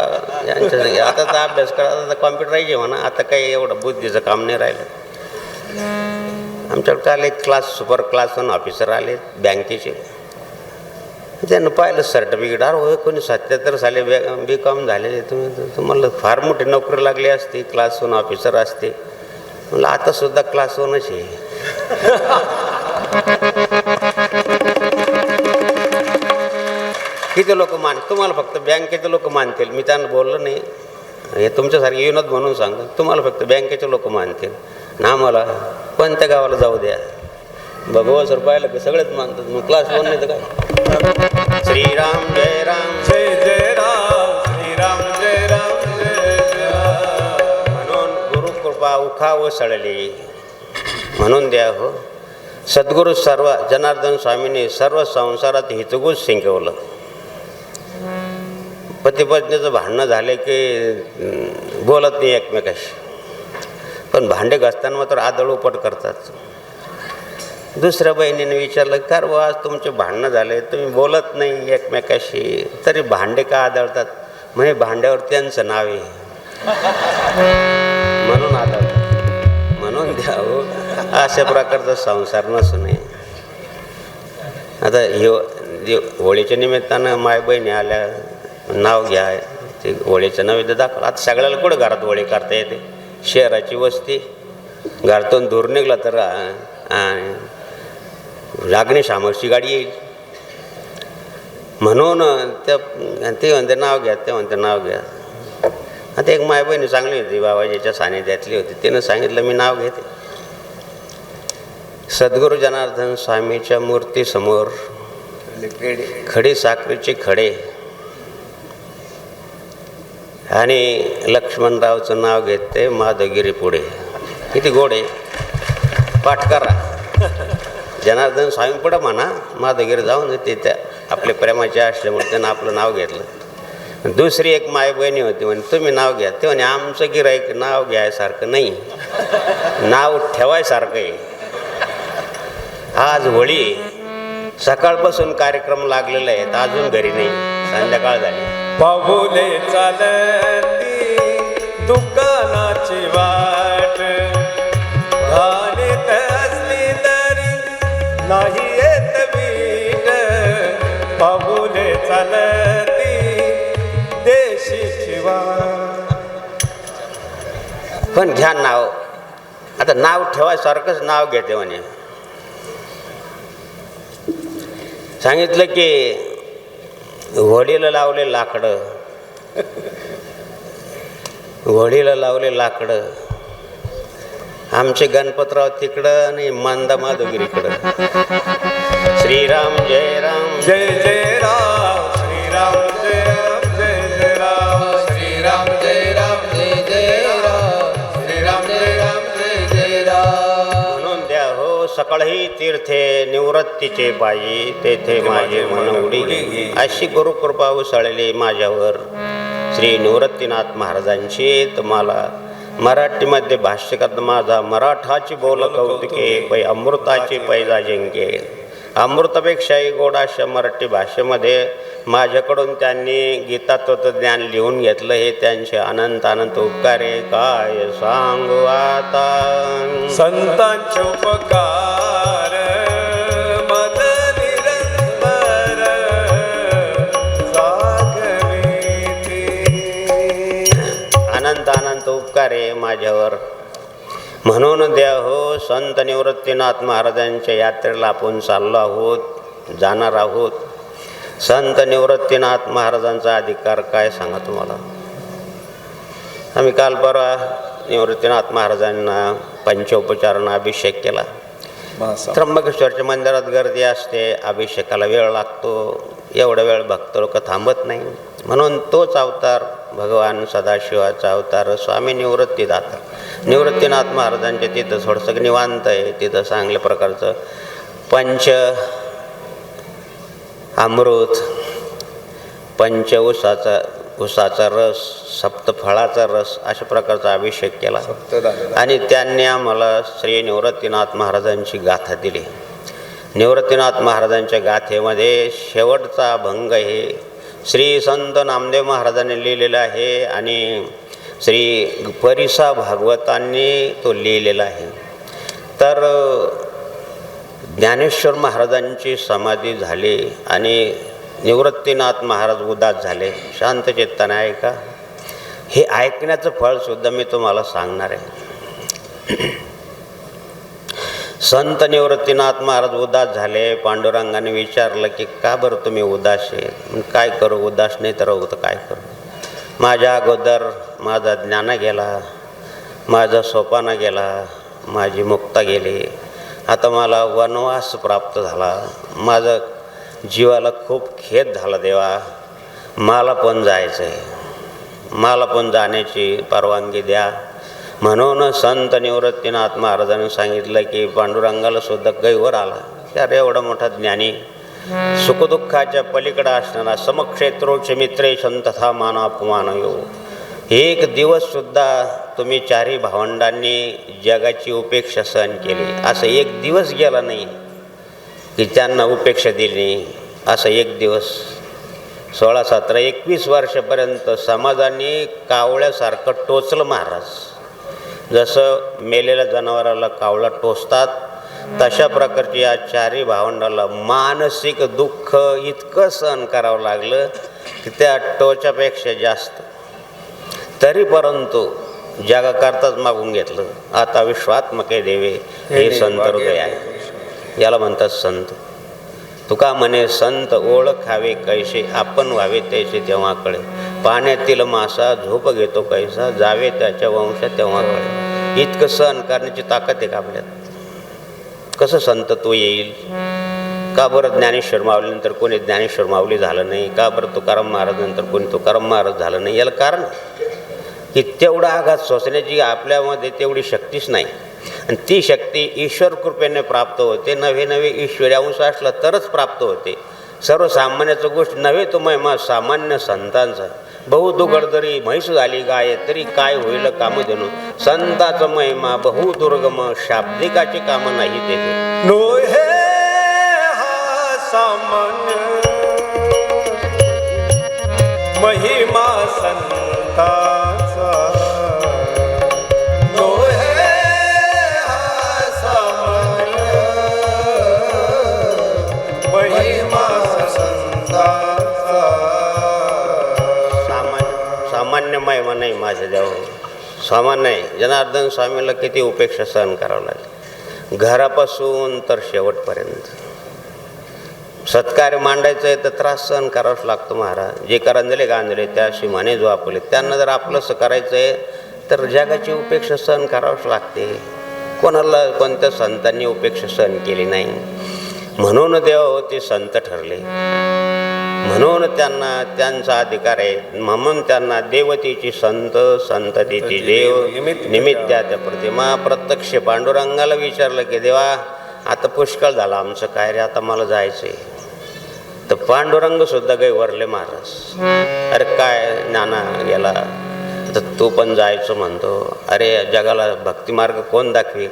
यांच्या आता तर अभ्यास करा, आता कॉम्प्युटरायचे म्हणा, आता काही एवढं बुद्धीचं काम नाही राहिलं. आमच्याकडे काल एक सुपर क्लास 1 ऑफिसर आले बँकेचे. त्यांना पाहिलं सर्टिफिकेट, अरे होय 1977 साली BCom झालेले, तुम्हाला फार मोठी नोकरी लागली असते, क्लास 1 ऑफिसर असते. म्हणलं आता सुद्धा क्लास 1च आहे. किती लोक तुम्हाला फक्त बँकेचे लोक मानतील. मी त्यांना बोललो नाही, हे तुमच्यासारखे विनोद म्हणून सांगतो, तुम्हाला फक्त बँकेचे लोक मानतील ना. मला कोणत्या गावाला जाऊ द्या, भगवान सर पाहिलं की सगळेच मानतात. मग क्लास 1 नाही तर काय. श्रीराम जय राम जय जय राम श्रीराम जय राम जय जय राम. म्हणून गुरुकृपा उखा वसळली म्हणून द्या हो. सद्गुरू सर्व जनार्दन स्वामींनी सर्व संसारात हितगुज शिकवलं. पती पत्नीचं भांडणं झाले की बोलत नाही एकमेकाशी, पण भांडे घासताना मात्र आदळोपट करतात. दुसऱ्या बहिणीने विचारलं, का रे आज तुमचे भांडणं झाले, तुम्ही बोलत नाही एकमेकाशी, तरी भांडे का आदळतात? म्हणजे भांड्यावर त्यांचं नाव आहे म्हणून आदळतात. म्हणून द्यावं अशा प्रकारचा संसार नसू नये. आता होळीच्या निमित्तानं माय बहिणी आल्या, नाव घ्या, ते होळीचं नैवेद्य दाखवलं. आता सगळ्याला कुठं घरात होळी करता येते? शहराची वस्ती, घरातून दूर निघला तर अग्निशामकची गाडी येईल. म्हणून ते म्हणते नाव घ्या, ते म्हणते नाव घ्या. आता एक माय बहिणी चांगली होती, बाबाजीच्या सानिध्यातली होती, तिनं सांगितलं मी नाव घेते. सद्गुरू जनार्दन स्वामीच्या मूर्तीसमोर खडी साखरेचे खडे आणि लक्ष्मणरावचं नाव घेते माधवगिरी पुढे. किती गोड आहे, पाठ करा. जनार्दन स्वामी पुढं म्हणा, माधवगिरी जाऊन ते त्या आपल्या प्रेमाचे असल्यामुळे त्यानं आपलं नाव घेतलं. दुसरी एक माय बहिणी होती, म्हणे तुम्ही नाव घ्या. ते म्हणे आमचं गिऱ्हाईक नाव घ्यायसारखं नाही, नाव ठेवायसारखं आहे. आज होळी, सकाळपासून कार्यक्रम लागलेला आहे, तर अजून घरी नाही, संध्याकाळ झाली. पाहुले चालती दुकानाची वाट, घालीत असली तरी नाही येत वीट. पाहुले चालती देशीची वाट. पण घ्या नाव. आता नाव ठेवायसारखंच नाव घेते म्हणे. सांगितलं की होळीला लावले लाकडं, होळीला लावले लाकडं. आमचे गणपतराव तिकडं आणि मंदा माधवगिरीकडं. श्रीराम जय राम, जय जय राम, श्रीराम जय राम, जय जय राम, श्रीराम जय राम, जय जय राम, श्रीराम जय राम, जय जय राम. म्हणून द्या हो सकाळही तीर्थे निवृत्तीचे पायी, तेथे माझे मन उडी. अशी गुरुकृपा उसळली माझ्यावर श्री निवृत्तीनाथ महाराजांची. तुम्हाला मराठीमध्ये भाष्य करत माझा मराठाची बोल कौतुके, पै अमृताची पैजा जिंके. अमृतापेक्षाही गोड अशा मराठी भाषेमध्ये माझ्याकडून त्यांनी गीतात्वचं ज्ञान लिहून घेतलं. हे त्यांचे अनंत अनंत उपकारे काय सांगू आता. संतांचे उपकार मद निरंतर जागविती. अनंत अनंत उपकारे माझ्यावर. म्हणून द्या हो संत निवृत्तीनाथ महाराजांच्या यात्रेला आपण चाललो आहोत, जाणार आहोत. संत निवृत्तीनाथ महाराजांचा अधिकार काय सांगा तुम्हाला. आम्ही काल परवा निवृत्तीनाथ महाराजांना पंचोपचारांना अभिषेक केला. त्र्यंबकेश्वरच्या मंदिरात गर्दी असते, अभिषेकाला वेळ लागतो. एवढा वेळ भक्त लोक थांबत नाही. म्हणून तोच अवतार भगवान सदाशिवाचा अवतार स्वामी निवृत्तीनाथ महाराजांच्या तिथं थोडंसं निवांत आहे. तिथं चांगल्या प्रकारचं पंच अमृत, पंच उसाचा रस, सप्तफळाचा रस अशा प्रकारचा अभिषेक केला. आणि त्यांनी आम्हाला श्री निवृत्तीनाथ महाराजांची गाथा दिली. निवृत्तीनाथ महाराजांच्या गाथेमध्ये शेवटचा अभंग हे श्री संत नामदेव महाराजांनी लिहिलेला आहे आणि श्री परिसा भागवतांनी तो लिहिलेला आहे. तर ज्ञानेश्वर महाराजांची समाधी झाली आणि निवृत्तीनाथ महाराज उदास झाले. शांत चित्ताने ऐका. हे ऐकण्याचं फळसुद्धा मी तुम्हाला सांगणार आहे. संत निवृत्तीनाथ महाराज उदास झाले. पांडुरंगाने विचारलं की का बरं तुम्ही उदास आहे? काय करू, उदास नाही तर होतं काय करू. माझ्या अगोदर माझा ज्ञान गेला, माझा सोपाना गेला, माझी मुक्ता गेली. आता मला वनवास प्राप्त झाला. माझं जीवाला खूप खेद झाला. देवा मला पण जायचं आहे, मला पण जाण्याची परवानगी द्या. म्हणून संत निवृत्तीनाथ महाराजांनी सांगितलं की पांडुरंगाला सुद्धा गैवर आला. अरे एवढा मोठा ज्ञानी सुखदुःखाच्या पलीकडे असणारा समक्षेत्रोच मित्रे संतथा मानापमानयो. एक दिवससुद्धा तुम्ही चारही भावंडांनी जगाची उपेक्षा सहन केली, असं एक दिवस गेला नाही की त्यांना उपेक्षा दिली. असं एक दिवस 16, 17, 21 वर्षापर्यंत समाजाने कावळ्यासारखं टोचलं महाराज. जसं मेलेल्या जनावराला कावळा टोचतात तशा प्रकारची या चारही भावंडाला मानसिक दुःख इतकं सहन करावं लागलं की त्या टोचापेक्षा जास्त. तरी परंतु जगाकरताच मागून घेतलं. आता विश्वात्मके देवे हे संत हृदय आहे, याला म्हणतात संत. तुका म्हणे संत ओळखावे कैसे, आपण व्हावे तैसे तेव्हा कळे. पाण्यातील मासा झोप घेतो कैसा, जावे त्याच्या वंशात तेव्हा कळे. इतकं सहन करण्याची ताकद आहे का आपल्यात? कसं संतत्व येईल? का बरं ज्ञानेश्वर माऊलीनंतर कोणी ज्ञानेश्वर माऊली झालं नाही? का बरं तुकाराम महाराज नंतर कोणी तुकाराम महाराज झालं नाही? याला कारण की तेवढा आघात सोसण्याची आपल्यामध्ये तेवढी शक्तीच नाही. आणि ती शक्ती ईश्वर कृपेने प्राप्त होते. नवे नवे ईश्वरी अंश असला तरच प्राप्त होते. सर्वसामान्याचं गोष्ट नव्हे तो महिमा सामान्य संतांचा. बहुदुर्गड जरी म्हैस झाली गाय तरी काय होईल कामधेनू. संताचा महिमा बहुदुर्गम, शाब्दिकाची कामं नाही तेथे. नो हे हा सामान्य महिमा संताचा. नो हे हा सामान्य महिमा संताचा. सामान्य महिमा नाही माझ्या देवा, सामान्य आहे. जनार्दन स्वामीला किती उपेक्षा सहन करावं लागेल, घरापासून तर शेवटपर्यंत. सत्कार्य मांडायचं आहे तर त्रास सहन करावाच लागतो महाराज. जे करंजले गांजले त्या शिमाने जो आपले, त्यांना जर आपलंसं करायचं आहे तर जगाची उपेक्षा सहन करावंच लागते. कोणाला कोणत्या संतांनी उपेक्षा सहन केली नाही. म्हणून देव ते संत ठरले, म्हणून त्यांना त्यांचा अधिकार आहे. म्हणून त्यांना देवतेची संत, संततीची देव, निमित्त्या त्या प्रतिमा. प्रत्यक्ष पांडुरंगाला विचारलं की देवा आता पुष्कळ झाला आमचं काय रे, आता मला जायचं आहे. तर पांडुरंग सुद्धा काही वरले महाराज. अरे काय नाना गेला तर तू पण जायचं म्हणतो. अरे जगाला भक्तिमार्ग कोण दाखवेल?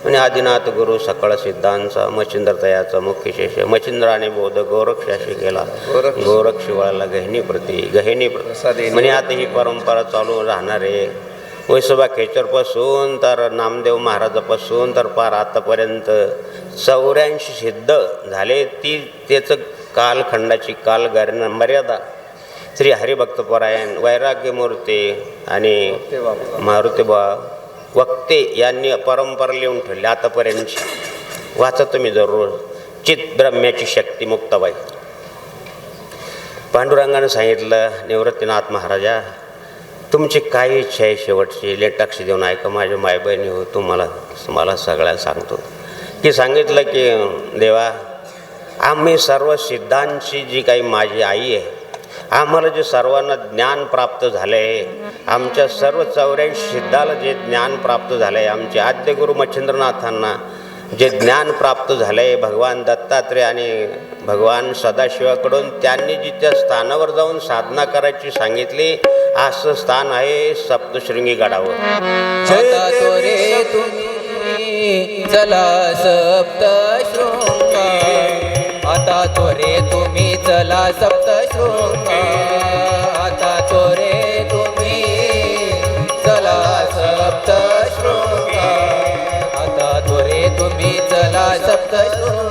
म्हणजे आदिनाथ गुरु सकळ सिद्धांचा, मच्छिंद्र तयाचा मुख्य शेष. मच्छिंद्राने बोध गोरक्षाशी गेला, गोरक्ष वळाला गहिनी प्रती, गहिनी प्रती. म्हणजे आता ही परंपरा चालू राहणार आहे. वैसोबा खेचरपासून तर नामदेव महाराजापासून तर पार आतापर्यंत 84 सिद्ध झाले. त्याचं कालखंडाची मर्यादा श्री हरिभक्तपरायण वैराग्यमूर्ती आणि मारुतीबा वक्ते यांनी परंपरा लिहून ठेवली आतापर्यंतची. वाचा तुम्ही जरूर. चित ब्रह्म्याची शक्ती मुक्ताबाई. पांडुरंगानं सांगितलं निवृत्तीनाथ महाराजा तुमची काय इच्छा आहे शेवटची, लेटाक्षी देऊन ऐका माझ्या मायबहिणी हो. मला सगळ्या सांगतो की सांगितलं की देवा आम्ही सर्व सिद्धांची जी काही माझी आई आहे, आम्हाला जे सर्वांना ज्ञान प्राप्त झालं आहे, आमच्या सर्व 84 सिद्धाला जे ज्ञान प्राप्त झालं आहे, आमचे आद्यगुरु मच्छिंद्रनाथांना जे ज्ञान प्राप्त झालं आहे, भगवान दत्तात्रय आणि भगवान सदाशिवाकडून त्यांनी जी त्या स्थानावर जाऊन साधना करायची सांगितली, असं स्थान आहे सप्तशृंगी गडावर. रे तुम्ही चला सप्तशृंग, आता रे तुम्ही चला सप्तशृंग, आता रे तुम्ही चला सप्तशृंग, आता रे तुम्ही चला सप्तशृंग.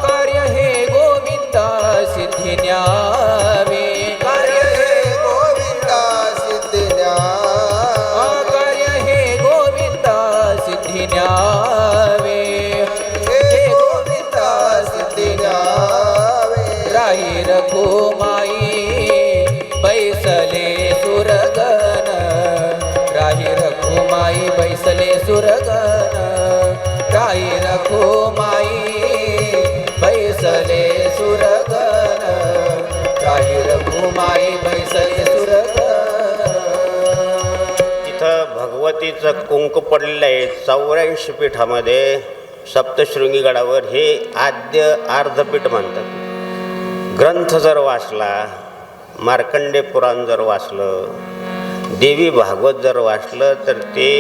कार्य हे गोविंदा सिद्धी न्यावे, कार्य हे गोविंदा सिद्धी न्यावे, कार्य हे गोविंदा सिद्धी न्यावे, हे गोविंदा सिद्धी न्यावे. राही रघुमाई बैसले सुरगन, राही रघुमाई बैसले सुरगन, राही रघुमाई बैसले सुरगन, राही रघुमाई बैसले सुरगन. तिथं भगवतीचं कुंक पडलेलं आहे 84 पीठामध्ये. सप्तशृंगी गडावर हे आद्य अर्धपीठ म्हणतात. ग्रंथ जर वाचला, मार्कंडे पुराण जर वाचलं, देवी भागवत जर वाचलं, तर ते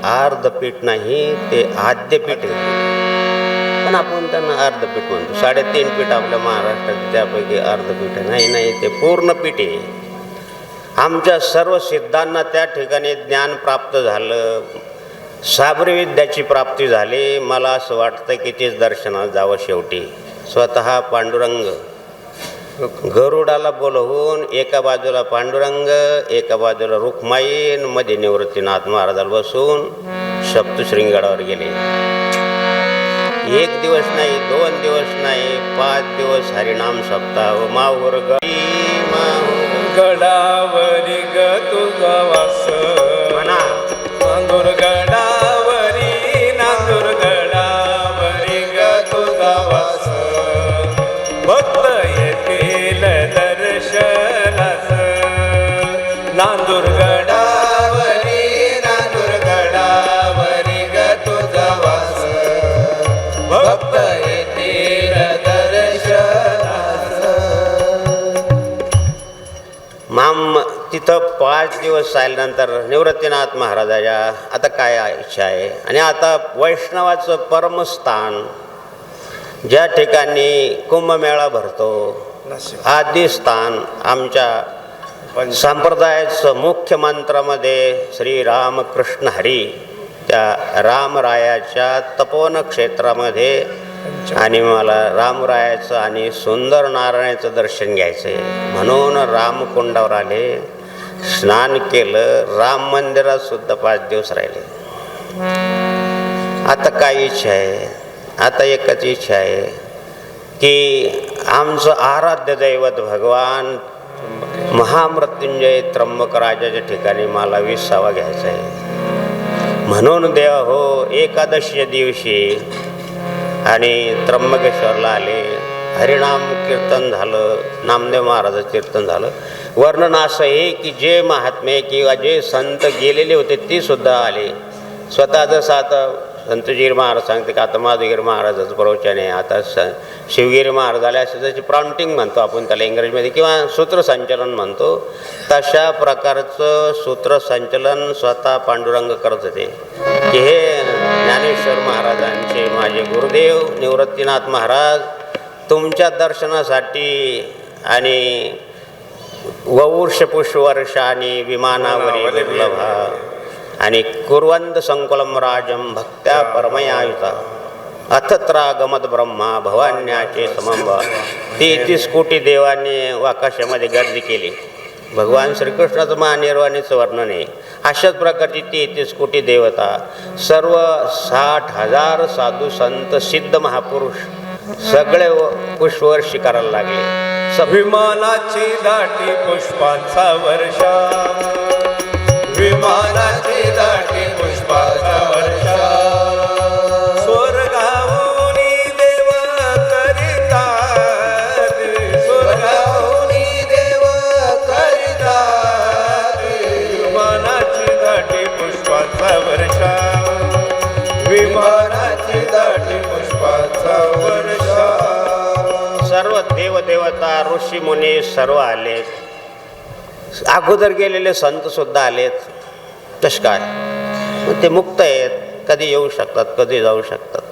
अर्धपीठ नाही, ते आद्यपीठ आहे. पण आपण त्यांना अर्धपीठ म्हणतो. 3.5 पीठ आपल्या महाराष्ट्रात, त्यापैकी अर्धपीठ नाही, ते पूर्ण पीठ आहे. आमच्या सर्व सिद्धांना त्या ठिकाणी ज्ञान प्राप्त झालं, साबरी विद्याची प्राप्ती झाली. मला असं वाटतं की तेच दर्शनाला जावं. शेवटी स्वतः पांडुरंग गरुडाला बोलवून एका बाजूला पांडुरंग, एका बाजूला रुक्माई, मध्ये निवृत्तीनाथ महाराजाला बसून सप्तशृंगगडावर गेले. 1 दिवस नाही, 2 दिवस नाही, 5 दिवस हरिनाम सप्ताह. माहूर गडावरी ग तुझा वास, म्हणा नांदूर गडावरी, नांदूर गडावरी ग तुझा वास. भक्त येतील दर्शनास, नांदूर गडावरी, नांदूर गडावरी ग तुझा वास. भक्त येतील दर्शनास. तिथं 5 दिवस राहिल्यानंतर निवृत्तीनाथ महाराजाच्या आता काय इच्छा आहे, आणि आता वैष्णवाचं परमस्थान ज्या ठिकाणी कुंभमेळा भरतो, आदी स्थान आमच्या संप्रदायाचं मुख्य मंत्रामध्ये श्री रामकृष्ण हरी, त्या रामरायाच्या तपोवन क्षेत्रामध्ये, आणि मला रामरायाचं आणि सुंदर नारायणाचं दर्शन घ्यायचं आहे. म्हणून रामकुंडावर आले, स्नान केलं. राम मंदिरात सुद्धा 5 दिवस राहिले. आता काय इच्छा आहे? आता एकच इच्छा आहे की आमचं आराध्य दैवत भगवान महामृत्युंजय त्र्यंबकराजाच्या ठिकाणी मला 20वा घ्यायचा आहे. म्हणून देव हो, एकादशी दिवशी आणि त्र्यंबकेश्वरला आले. हरिनाम कीर्तन झालं, नामदेव महाराजाचं कीर्तन झालं. वर्णन असं आहे की जे महात्मे किंवा जे संत गेलेले होते ते सुद्धा आले. स्वतः जसं आता संतगिरी महाराज सांगते की आता माधवगिरी महाराजाचं प्रवचन आहे, आता शिवगिरी महाराज आले, असं जशी प्रॉम्प्टिंग म्हणतो आपण त्याला इंग्रजीमध्ये, किंवा सूत्रसंचलन म्हणतो, तशा प्रकारचं सूत्रसंचलन स्वतः पांडुरंग करत होते. की हे ज्ञानेश्वर महाराजांचे माझे गुरुदेव निवृत्तीनाथ महाराज तुमच्या दर्शनासाठी आणि वौर्ष पुष्पवर्ष आणि विमानावरील दुर्लभा आणि कुर्वंत संकुलम राजम भक्त्या परमयायुता अथत्रा गमत ब्रह्मा भवान्याचे समंब. 33 कोटी देवांनी आकाशामध्ये गर्दी केली. भगवान श्रीकृष्णाचं महानिर्वाणीचं वर्णन आहे. अशाच प्रकारची 33 कोटी देवता, सर्व 60,000 साधू संत सिद्ध महापुरुष सगळे पुष्पवर्षी करायला लागले. विमानाची दाटी पुष्पांचा वर्षा, विमानाची दाटी पुष्पांचा वर्षा. स्वर्गाहुनी देव करितात, स्वर्गाहुनी देव करितात. विमानाची दाटी पुष्पांचा वर्षा, विमानाची दाटी पुष्पांचा वर्षा. सर्व देवदेवता ऋषी मुनी सर्व आलेत. अगोदर गेलेले संत सुद्धा आलेत. तसं काय ते मुक्त आहेत, कधी येऊ शकतात, कधी जाऊ शकतात.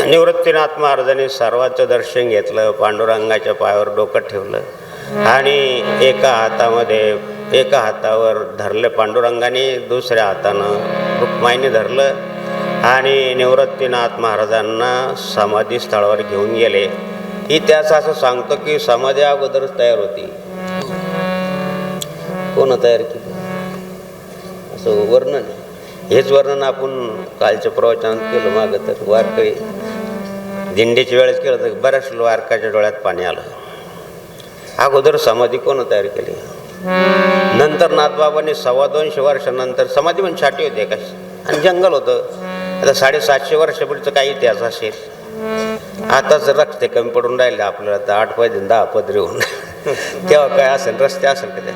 निवृत्तीनाथ महाराजांनी सर्वांचं दर्शन घेतलं. पांडुरंगाच्या पायावर डोकं ठेवलं आणि एका हातावर धरलं पांडुरंगाने, दुसऱ्या हातानं रुक्माईने धरलं आणि निवृत्तीनाथ महाराजांना समाधी स्थळावर घेऊन गेले. इतिहास असं सांगतो की समाधी अगोदरच तयार होती. कोण तयार केली असं वर्णन आहे. हेच वर्णन आपण कालच्या प्रवचनात केलं मागं. तर वारकरी दिंडीच्या वेळेस केलं तर बऱ्याच वारकाच्या डोळ्यात पाणी आलं. अगोदर समाधी कोण तयार केली? नंतर नाथबाबांनी 250 वर्षानंतर समाधी पण छाटी होती कशी, आणि जंगल होतं. आता 750 वर्षापूर्वीचं काही इतिहास असेल. आताच रस्ते कमी पडून राहिले आपल्याला, तर 8 पदरी 10 पदरी होऊन तेव्हा काय असेल, रस्ते असेल का ते?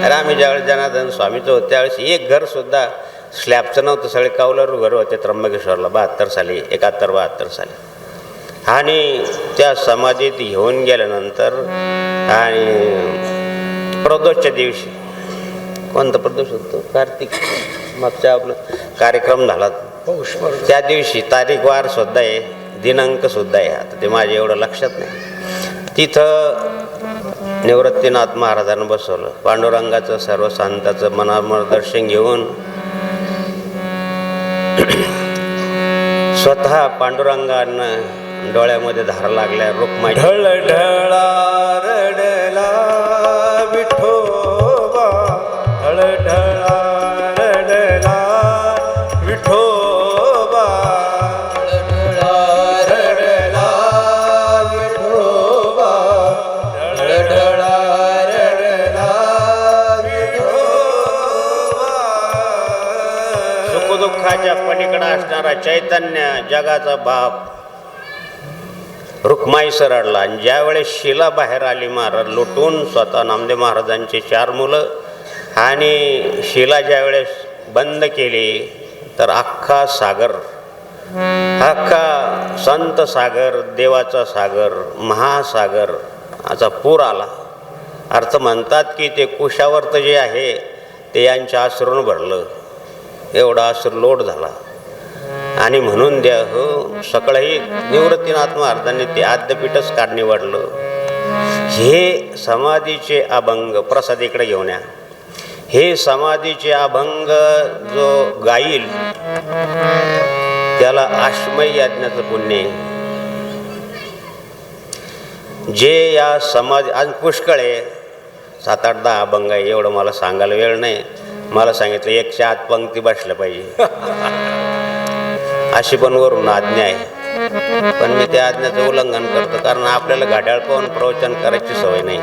अरे आम्ही ज्यावेळेस जनार्दन स्वामीचं होतं त्यावेळेस एक घर सुद्धा स्लॅबचं नव्हतं, सगळे कौलारू घर होते त्र्यंबकेश्वरला 72 साली, 71-72 साली. आणि त्या समाधीत घेऊन गेल्यानंतर आणि प्रदोषच्या दिवशी, कोणता प्रदोष होतो? कार्तिक, मागच्या आपलं कार्यक्रम झाला त्या दिवशी, तारीख वार सुद्धा आहे, दिनांक सुद्धा आहे. आता ते माझ्या एवढं लक्षात नाही. तिथं निवृत्तीनाथ महाराजांना बसवलं. पांडुरंगाचं सर्व संताचं मनामन दर्शन घेऊन स्वतः पांडुरंगानं डोळ्यामध्ये धारा लागल्या. रुक्माई ढळढळा रडला विठोबा, ढळढळा रडला विठोबा, ढळढळा रडला विठोबा, ढळढळा रडला विठोबा. सुखदुःखाच्या पलीकडे असणारा चैतन्य, जगाचा बाप रुक्माईस रडला. आणि ज्यावेळेस शिला बाहेर आली, महाराज लुटून, स्वतः नामदेव महाराजांची 4 मुलं, आणि शिला ज्यावेळेस बंद केली तर अख्खा सागर, अख्खा संत सागर, देवाचा सागर, महासागर असा पूर आला. अर्थ म्हणतात की ते कुशावर्त जे आहे ते यांच्या अश्रूनं भरलं, एवढा अश्रू लोट झाला. आणि म्हणून सगळंही निवृत्तीनाथ महाराजांनी ते आद्यपीठच का निवडलं. हे समाधीचे अभंग, प्रसाद इकडे घेऊन या, हे समाधीचे अभंग जो गाईल त्याला अश्वमेध यज्ञाचं पुण्य आहे. जे या समाधी, आज पुष्कळ आहे, 7-8-10 अभंग आहे, एवढं मला सांगायला वेळ नाही. मला सांगितलं 100 आत पंक्ती बसल्या पाहिजे अशी पण वरून आज्ञा आहे. पण मी त्या आज्ञेचं उल्लंघन करतो, कारण आपल्याला घड्याळ पाहून प्रवचन करायची सवय नाही.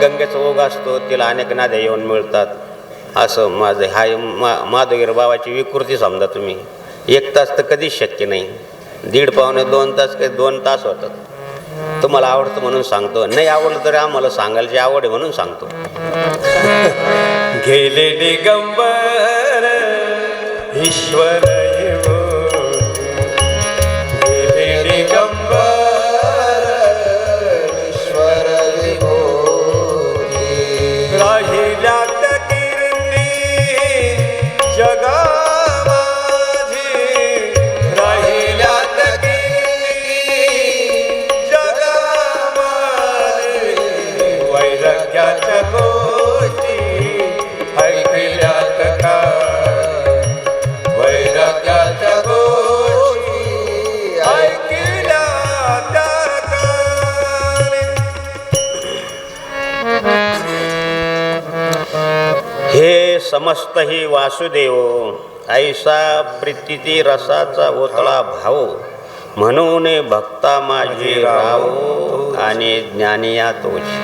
गंगेचा ओघ असतो, तिला अनेक नद्या येऊन मिळतात, असं माझं हा माधवगिरी बाबाची विकृती समजा तुम्ही. 1 तास तर कधीच शक्य नाही, 1.5-2 तास, काही 2 तास होतात. तुम्हाला आवडतं म्हणून सांगतो, नाही आवडलं तरी आम्हाला सांगायची आवड आहे म्हणून सांगतो. गेले दिगंबर ईश्वर येऊन, गेले दिगंबर ईश्वर विभूती. राहिल्यात कीर्ती जगा माझी, राहिल्यात कीर्ती जगा माझी. वैराग्याच्या गोष्टी ऐकल्यात का, वैराग्याच्या गोष्टी ऐकल्यात का. हे समस्त ही वासुदेव, ऐसा प्रीती रसाचा ओतळा भाव, म्हणून भक्ता माझी राव, आणि ज्ञानिया तोची.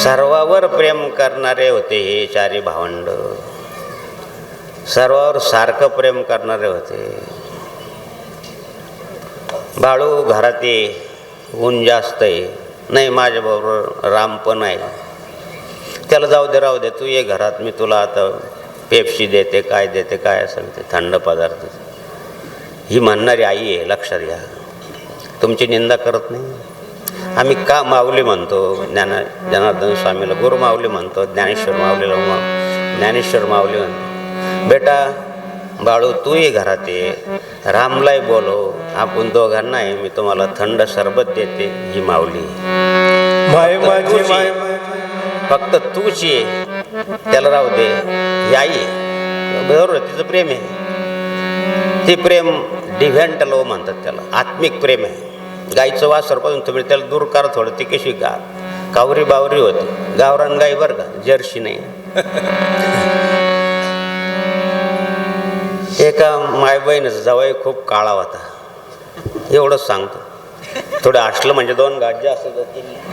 सर्वावर प्रेम करणारे होते हे 4 भावंड, सर्वावर सारखं प्रेम करणारे होते. बाळू घरात ये, ऊन जास्त आहे, नाही माझ्याबरोबर राम पण आहे, त्याला जाऊ दे राहू दे, तू ये घरात, मी तुला आता पेप्सी देते, काय देते, काय असेल ते थंड पदार्थ. ही म्हणणारी आई आहे, लक्षात घ्या. तुमची निंदा करत नाही. आम्ही का माऊली म्हणतो, जनार्दन स्वामीला गुरु माऊली म्हणतो, ज्ञानेश्वर माऊलीला ज्ञानेश्वर माऊली म्हणतो. बेटा बाळू तू ये घरात ये, रामलाही बोलो, आपण दोघांना आहे, मी तुम्हाला थंड सरबत देते. ही माऊली माय माझी माय, फक्त तूच ये, त्याला राहू दे. ही आई आहे, बरोबर, तिचं प्रेम आहे. ते प्रेम डिव्हाइन लो म्हणतात, त्याला आत्मिक प्रेम आहे. गाईचं वासरपासून तुम्ही त्याला दूर करा थोडं, ती कशी कावरी बावरी होती. गावरान गाई बरं का, जर्सी नाही. एका माय बहिणीचा जावई खूप काळा होता, एवढंच सांगतो. थोडं असलं म्हणजे 2 गाठ जास्त,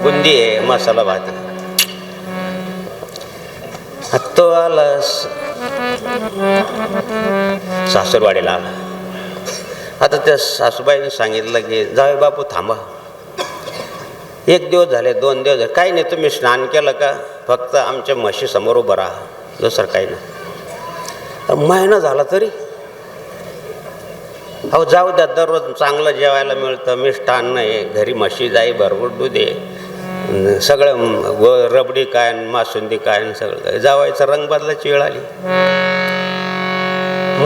बुंदी आहे, मसाला भात. तो आला सासूरवाडीला आला. आता त्या सासूबाईने सांगितलं की जावे बापू थांबा, 1 दिवस झाले, 2 दिवस झाले, काही नाही, तुम्ही स्नान केलं का, फक्त आमच्या म्हशी समोर उभं राहा. दुसरं काही नाही. महिना झाला तरी अहो जाऊ द्या, दररोज चांगलं जेवायला मिळतं, मिष्टान्न नाही, घरी म्हशी जाई भरपूर दूध आहे, सगळं रबडी काय मासुंदी काय सगळं काय, जावायचं रंग बदलायची वेळ आली.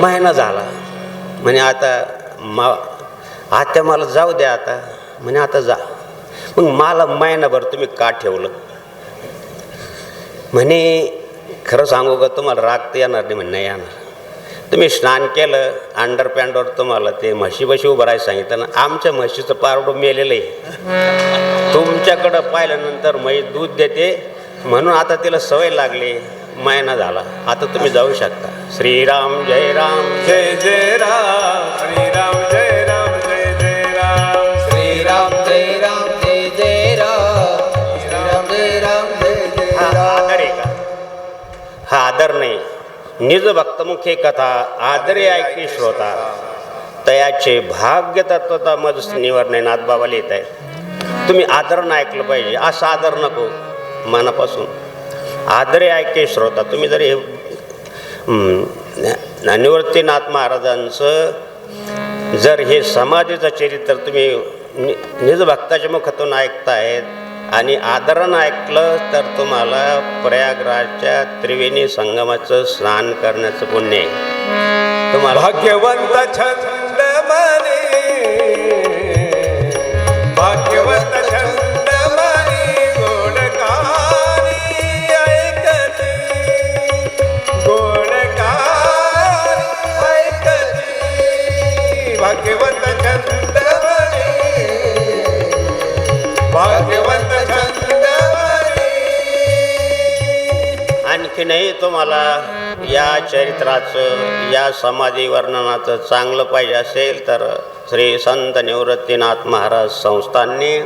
महिना झाला म्हणे आता आत्या मला जाऊ द्या आता, म्हणे आता जा. मग मला महिनाभर तुम्ही का ठेवलं? म्हणे खरं सांगू का तुम्हाला राग तर येणार नाही? म्हणे नाही येणार. तुम्ही स्नान केलं, अंडरपॅन्टवर तुम्हाला ते म्हशीपाशी उभं राहायला सांगितलं ना, आमच्या म्हशीचं पारडं मेलेलं आहे. तुमच्याकडं पाहिल्यानंतर म्हैस दूध देते म्हणून आता तिला सवय लागली. महिना झाला, आता तुम्ही जाऊ शकता. श्रीराम जय राम जय जय राम, श्रीराम जय राम जय जय राम, श्रीराम जय राम जय जय राम, श्रीराम जय राम जय जय हा राम. आदर आहे का? हा आदर नाही. निज भक्तमुखे कथा आदरे ऐकी श्रोता, तयाचे भाग्य तत्वता मज निवर्णे नाथबाबा लिहित आहे. तुम्ही आदरनं ऐकलं पाहिजे, असं आदर नको मनापासून. आदरे ऐके श्रोता. तुम्ही जर हे निवृत्तीनाथ महाराजांचं जर हे समाधीचं चरित्र तुम्ही निज भक्ताच्या मुखातून ऐकतायत आणि आदरानं ऐकलं तर तुम्हाला प्रयागराजच्या त्रिवेणी संगमाचं स्नान करण्याचं पुण्य आहे. तुम्हाला भाग्यवंत छंद मनी, भाग्यवंत छंद मनी, गोडकानी ऐकती, गोडकानी ऐकती. भाग्यवंत छंद मनी, भाग्यवंत छंद मनी. आणखीनही तुम्हाला या चरित्राचं, या समाधी वर्णनाचं चांगलं पाहिजे असेल तर श्री संत निवृत्तीनाथ महाराज संस्थांनी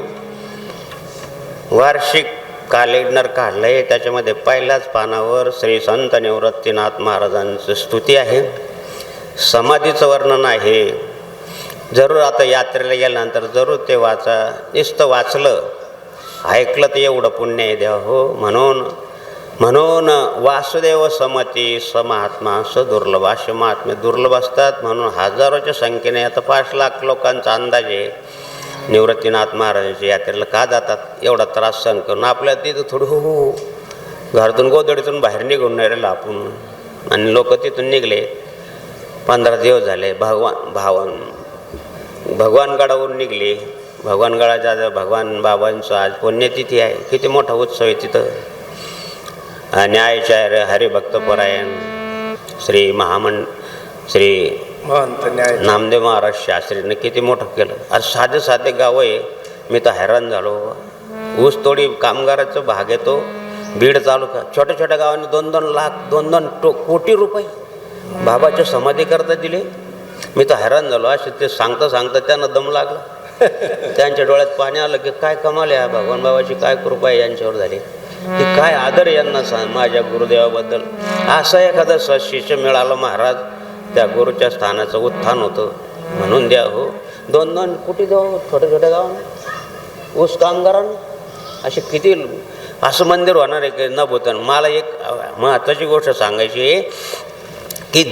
वार्षिक कॅलेंडर काढलं आहे. त्याच्यामध्ये पहिल्याच पानावर श्री संत निवृत्तीनाथ महाराजांचं स्तुती आहे, समाधीचं वर्णन आहे. जरूर आता यात्रेला गेल्यानंतर जरूर ते वाचा. नुसतं वाचलं ऐकलं तर एवढं पुण्य आहे देवा हो. म्हणून वासुदेव समती समहात्मा सदुर्लभ, असे महात्मे दुर्लभ असतात. म्हणून हजारोच्या संख्येने, आता 5 लाख लोकांचा अंदाज आहे निवृत्तीनाथ महाराजांच्या यात्रेला का जातात एवढा त्रास सहन करून. आपल्याला तिथं थोडं हो घरातून गोदडीतून बाहेर निघून नाही राहिलं आपण. आणि लोक तिथून निघले. 15 दिवस झाले. भगवानगडावरून निघले. भगवानगडाच्या भगवान बाबांचं आज पुण्यतिथी आहे. किती मोठा उत्सव आहे तिथं. न्यायाचार्य हरिभक्तपरायण श्री नामदेव महाराज शास्त्रीनं किती मोठं केलं. आज साधे गाव आहे. मी तर हैराण झालो. ऊसतोडी कामगाराचं भाग येतो बीड तालुका. छोट्या छोट्या गावांनी 2-2 लाख 2-2 कोटी रुपये बाबाच्या समाधी करता दिले. मी तर हैराण झालो. असे ते सांगता त्यांना दम लागला. त्यांच्या डोळ्यात पाणी आलं की काय कमाल आहे भगवान बाबाची, काय कृपा आहे यांच्यावर झाली, की काय आदर यांना सांग माझ्या गुरुदेवाबद्दल. असं एखादं शिष्य मिळालं महाराज, त्या गुरुच्या स्थानाचं उत्थान होतं. म्हणून द्या हो. 2-2 कोटी द्यावं छोट्या छोट्या गावांना, ऊस कामगारांना. असे किती असं मंदिर होणार आहे की न भूतान. मला एक महत्त्वाची गोष्ट सांगायची आहे की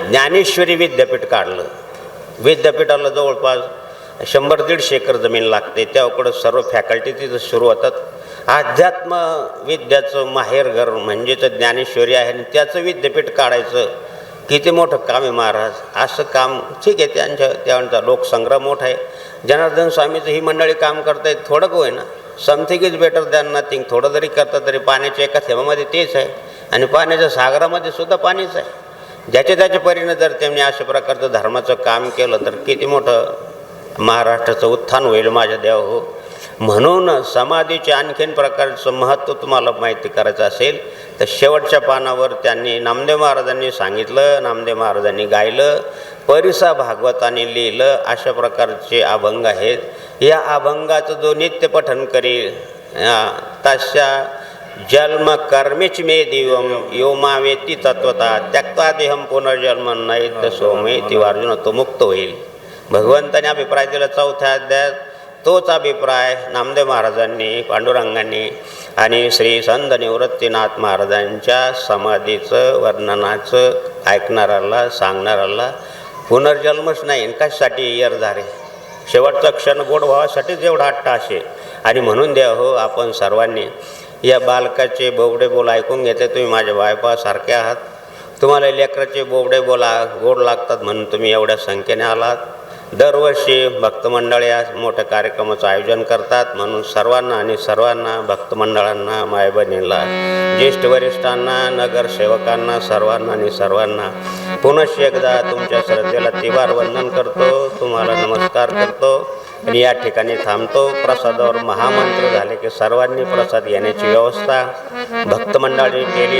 ज्ञानेश्वरी विद्यापीठ काढलं. विद्यापीठाला जवळपास 100-150 एकर जमीन लागते. त्याकडं सर्व फॅकल्टी तिथं सुरू होतात. अध्यात्म विद्याचं माहेरघर म्हणजेच ज्ञानेश्वरी आहे आणि त्याचं विद्यापीठ काढायचं किती मोठं काम आहे महाराज. असं काम ठीक आहे, त्यांचा लोकसंग्रह मोठा आहे. जनार्दन स्वामीचं ही मंडळी काम करतायत. थोडं का होईना, something is better than nothing. थोडं जरी करतं तरी पाण्याच्या एका थेंबामध्ये तेच आहे आणि पाण्याच्या सागरामध्ये सुद्धा पाणीच आहे. ज्याच्या परीने जर त्यांनी अशा प्रकारचं धर्माचं काम केलं तर किती मोठं महाराष्ट्राचं उत्थान होईल माझ्या देवा हो. म्हणून समाधीचे आणखीन प्रकारचं महत्त्व तुम्हाला माहिती करायचं असेल तर शेवटच्या पानावर त्यांनी नामदेव महाराजांनी सांगितलं, नामदेव महाराजांनी गायलं, परिसा भागवताने लिहिलं. अशा प्रकारचे अभंग आहेत. या अभंगाचं जो नित्य पठन करील तस्या जन्म कर्मेच मे दिवम योमावेती तत्वता त्यक्ता देहम पुनर्जन्म नाही सोमे ती अर्जुन तो मुक्त होईल. भगवंताने अभिप्राय दिला 4थ्या अध्यायात तोच अभिप्राय नामदेव महाराजांनी, पांडुरंगांनी आणि श्री संत निवृत्तीनाथ महाराजांच्या समाधीचं वर्णनाचं ऐकणाऱ्याला, सांगणाऱ्याला पुनर्जन्मच नाही. कशासाठी येरधारे, शेवटचा क्षण गोड व्हावासाठीच एवढा अट्टहास. आणि म्हणून द्या हो, आपण सर्वांनी या बालकाचे बोबडे बोल ऐकून घेतले. तुम्ही माझ्या बायपासारखे आहात, तुम्हाला लेकराचे बोबडे बोला गोड लागतात म्हणून तुम्ही एवढ्या संख्येने आलात. दरवर्षी भक्तमंडळ या मोठ्या कार्यक्रमाचं आयोजन करतात. म्हणून सर्वांना भक्तमंडळांना, मायबहिणींना, ज्येष्ठ वरिष्ठांना, नगरसेवकांना, सर्वांना पुनश्च एकदा तुमच्या श्रद्धेला तिबार वंदन करतो, तुम्हाला नमस्कार करतो आणि या ठिकाणी थांबतो. प्रसादावर महामंत्र झाले की सर्वांनी प्रसाद घेण्याची व्यवस्था भक्तमंडळाने केली.